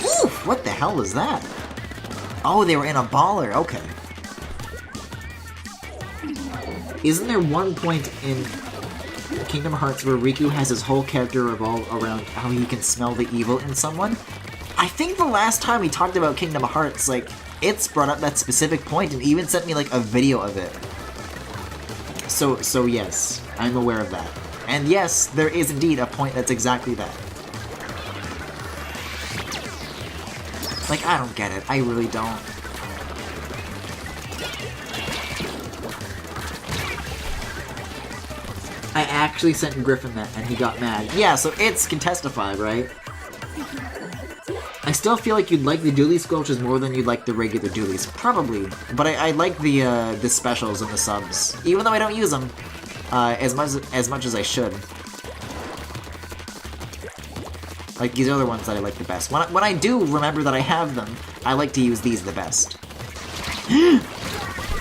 Oof! What the hell was that? Oh, they were in a baller. Okay. Isn't there one point in Kingdom Hearts where Riku has his whole character revolve around how he can smell the evil in someone? I think the last time we talked about Kingdom Hearts, like, it's brought up that specific point and even sent me, like, a video of it. So yes, I'm aware of that. And yes, there is indeed a point that's exactly that. Like, I don't get it. I really don't. I actually sent Griffin that, and he got mad. Yeah, so it's can testify, right? I still feel like you'd like the dually sculptures more than you'd like the regular dualies. Probably. But I like the specials and the subs. Even though I don't use them as much as I should. Like, these are the ones that I like the best. When I do remember that I have them, I like to use these the best. You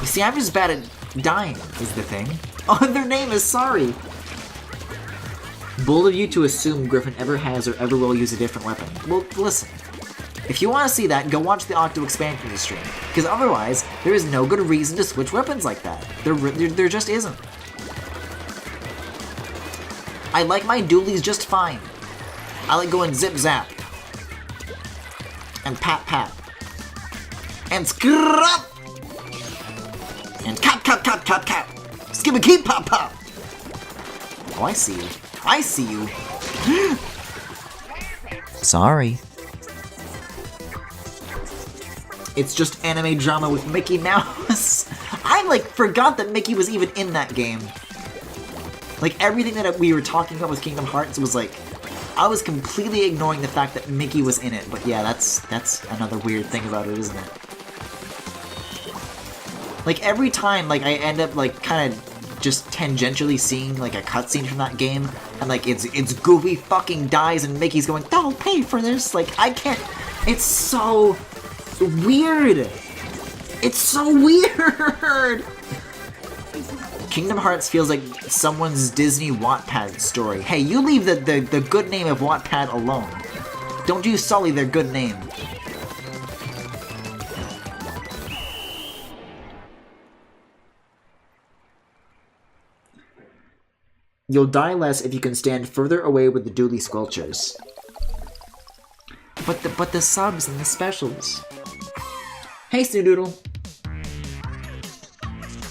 see, I'm just bad at dying, is the thing. Oh, their name is Sorry! Bold of you to assume Griffin ever has or ever will use a different weapon. Well, listen. If you want to see that, go watch the Octo expansion stream. Because otherwise, there is no good reason to switch weapons like that. There just isn't. I like my dualies just fine. I like going zip-zap. And pat-pat. And scrap! And cap! Skibba-keep pop-pop! Oh, I see you. I see you. Sorry. It's just anime drama with Mickey Mouse. I, like, forgot that Mickey was even in that game. Like, everything that we were talking about with Kingdom Hearts was, like, I was completely ignoring the fact that Mickey was in it. But yeah, that's another weird thing about it, isn't it? Like, every time, like, I end up, like, kind of just tangentially seeing, like, a cutscene from that game, and, like, it's Goofy fucking dies and Mickey's going, don't pay for this! Like, I can't... It's so... weird! It's so weird! Kingdom Hearts feels like someone's Disney Wattpad story. Hey, you leave the good name of Wattpad alone. Don't you sully their good name. You'll die less if you can stand further away with the dually sculptures. But the subs and the specials. Hey, Snoodoodle!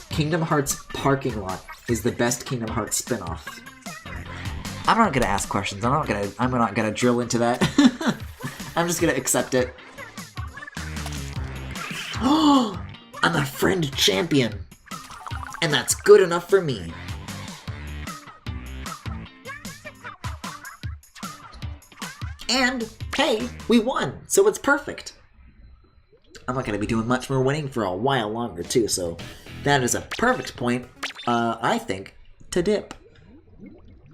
Kingdom Hearts Parking Lot is the best Kingdom Hearts spin-off. I'm not gonna ask questions. I'm not gonna drill into that. I'm just gonna accept it. Oh, I'm a friend champion, and that's good enough for me. And hey, we won, so it's perfect. I'm not gonna be doing much more winning for a while longer too, so that is a perfect point, I think, to dip.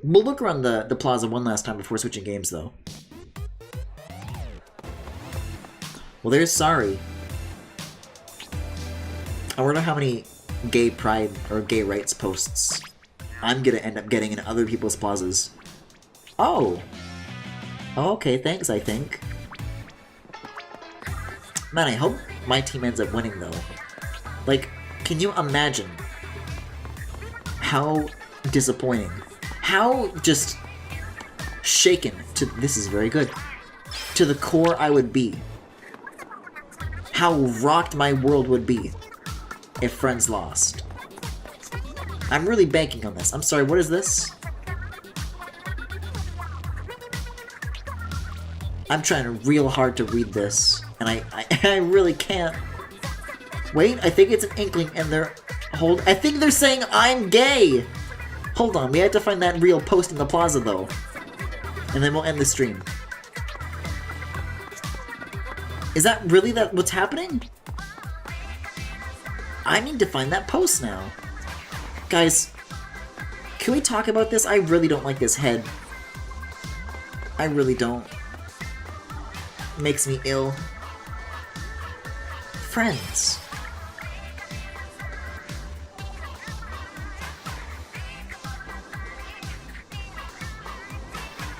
We'll look around the plaza one last time before switching games, though. Well, there's Sorry. I wonder how many gay pride or gay rights posts I'm gonna end up getting in other people's plazas. Oh! Okay, thanks, I think. Man, I hope my team ends up winning, though. Like, can you imagine how disappointing, how just shaken to— this is very good— to the core I would be. How rocked my world would be if Friends lost. I'm really banking on this. I'm sorry, what is this? I'm trying real hard to read this, and I really can't. Wait, I think it's an inkling, and I think they're saying I'm gay! Hold on, we have to find that real post in the plaza, though. And then we'll end the stream. Is that really what's happening? I need to find that post now. Guys, can we talk about this? I really don't like this head. I really don't. It makes me ill. Friends.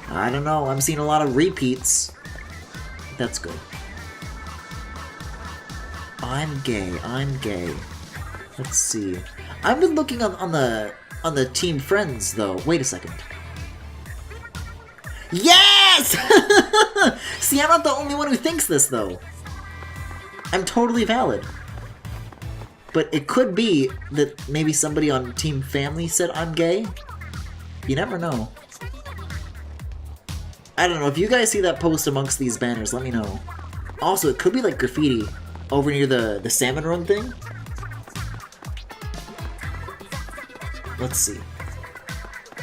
I don't know, I'm seeing a lot of repeats. That's good. I'm gay, I'm gay. Let's see. I've been looking on the Team Friends, though. Wait a second. Yes! See, I'm not the only one who thinks this, though. I'm totally valid. But it could be that maybe somebody on Team Family said I'm gay. You never know. I don't know, if you guys see that post amongst these banners, let me know. Also, it could be like graffiti over near the Salmon Run thing. Let's see.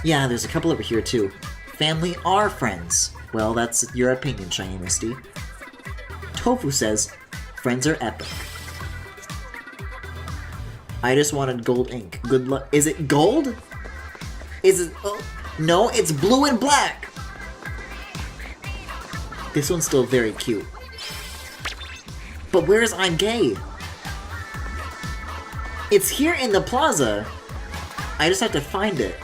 Yeah, there's a couple over here too. Family are friends. Well, that's your opinion, Shiny Misty. Tofu says, friends are epic. I just wanted gold ink. Good luck. Is it gold? Is it... Oh, no, it's blue and black! This one's still very cute. But where's I'm gay? It's here in the plaza. I just have to find it.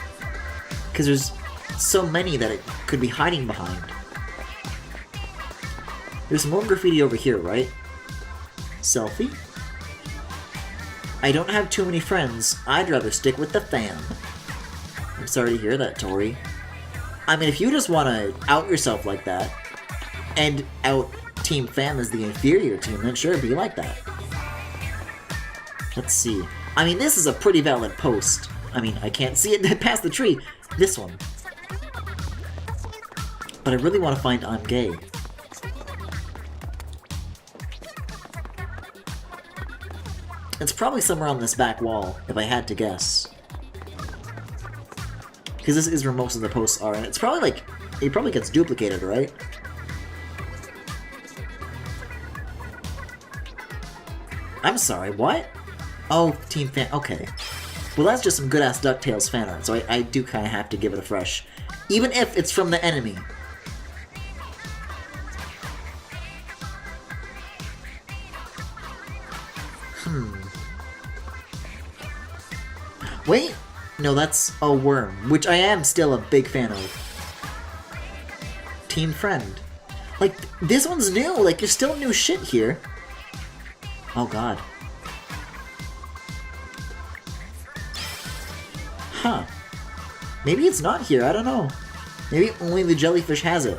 Because there's so many that it could be hiding behind. There's more graffiti over here, right? Selfie? I don't have too many friends. I'd rather stick with the fam. I'm sorry to hear that, Tori. I mean, if you just want to out yourself like that, and out Team Fam as the inferior team, then sure, be like that. Let's see. I mean, this is a pretty valid post. I mean, I can't see it past the tree. This one. But I really want to find I'm gay. It's probably somewhere on this back wall, if I had to guess. Because this is where most of the posts are, and it's probably like... it probably gets duplicated, right? I'm sorry, what? Oh, Team Fan... okay. Well, that's just some good-ass DuckTales fan art, so I do kind of have to give it a fresh. Even if it's from the enemy. Wait! No, that's a worm, which I am still a big fan of. Team Friend. Like, this one's new! Like, there's still new shit here. Oh god. Huh. Maybe it's not here, I don't know. Maybe only the jellyfish has it.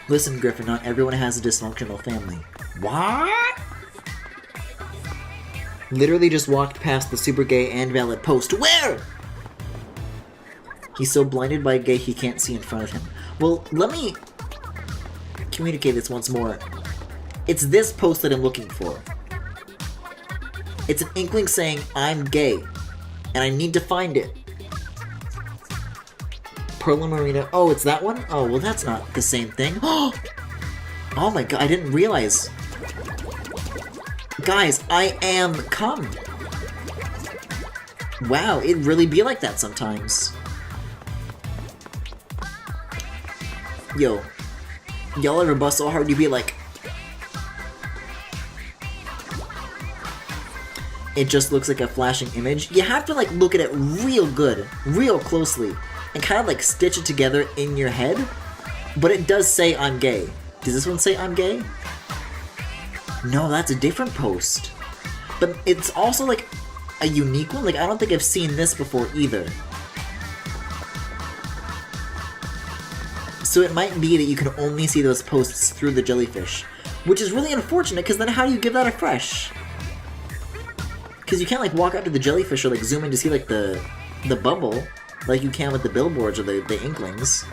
Listen, Griffin, not everyone has a dysfunctional family. What? Literally just walked past the super gay and valid post. Where? He's so blinded by gay he can't see in front of him. Well, let me communicate this once more. It's this post that I'm looking for. It's an inkling saying, I'm gay. And I need to find it. Pearl and Marina. Oh, it's that one? Oh, well that's not the same thing. Oh my god, I didn't realize. Guys, I am cum. Wow, it really be like that sometimes. Yo, y'all ever bust so hard you be like... It just looks like a flashing image? You have to like look at it real good, real closely, and kind of like stitch it together in your head. But it does say I'm gay. Does this one say I'm gay? No, that's a different post. But it's also like a unique one. Like I don't think I've seen this before either. So it might be that you can only see those posts through the jellyfish, which is really unfortunate because then how do you give that a fresh? Because you can't like walk up to the jellyfish or like zoom in to see like the bubble like you can with the billboards or the inklings.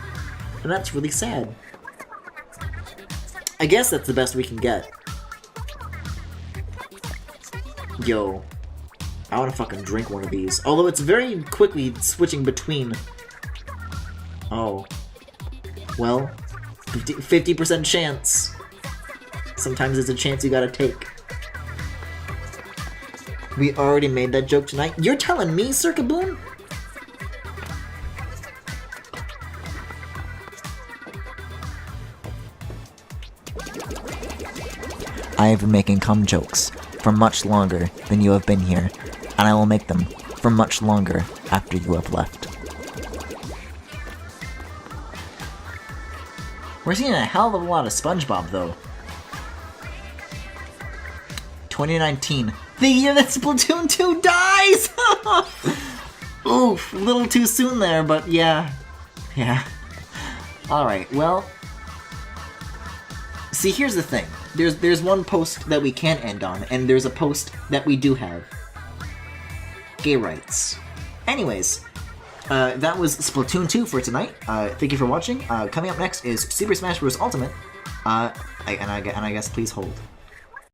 And that's really sad. I guess that's the best we can get. Yo. I want to fucking drink one of these. Although it's very quickly switching between... Oh. Well, 50% chance. Sometimes it's a chance you gotta take. We already made that joke tonight? You're telling me, Sir Kaboom? I have been making cum jokes for much longer than you have been here, and I will make them for much longer after you have left. We're seeing a hell of a lot of SpongeBob, though. 2019. The year that Splatoon 2 dies! Oof, a little too soon there, but yeah. Yeah. Alright, well... See, here's the thing. There's one post that we can't end on, and there's a post that we do have. Gay rights. Anyways, that was Splatoon 2 for tonight. Thank you for watching. Coming up next is Super Smash Bros. Ultimate. And I guess please hold.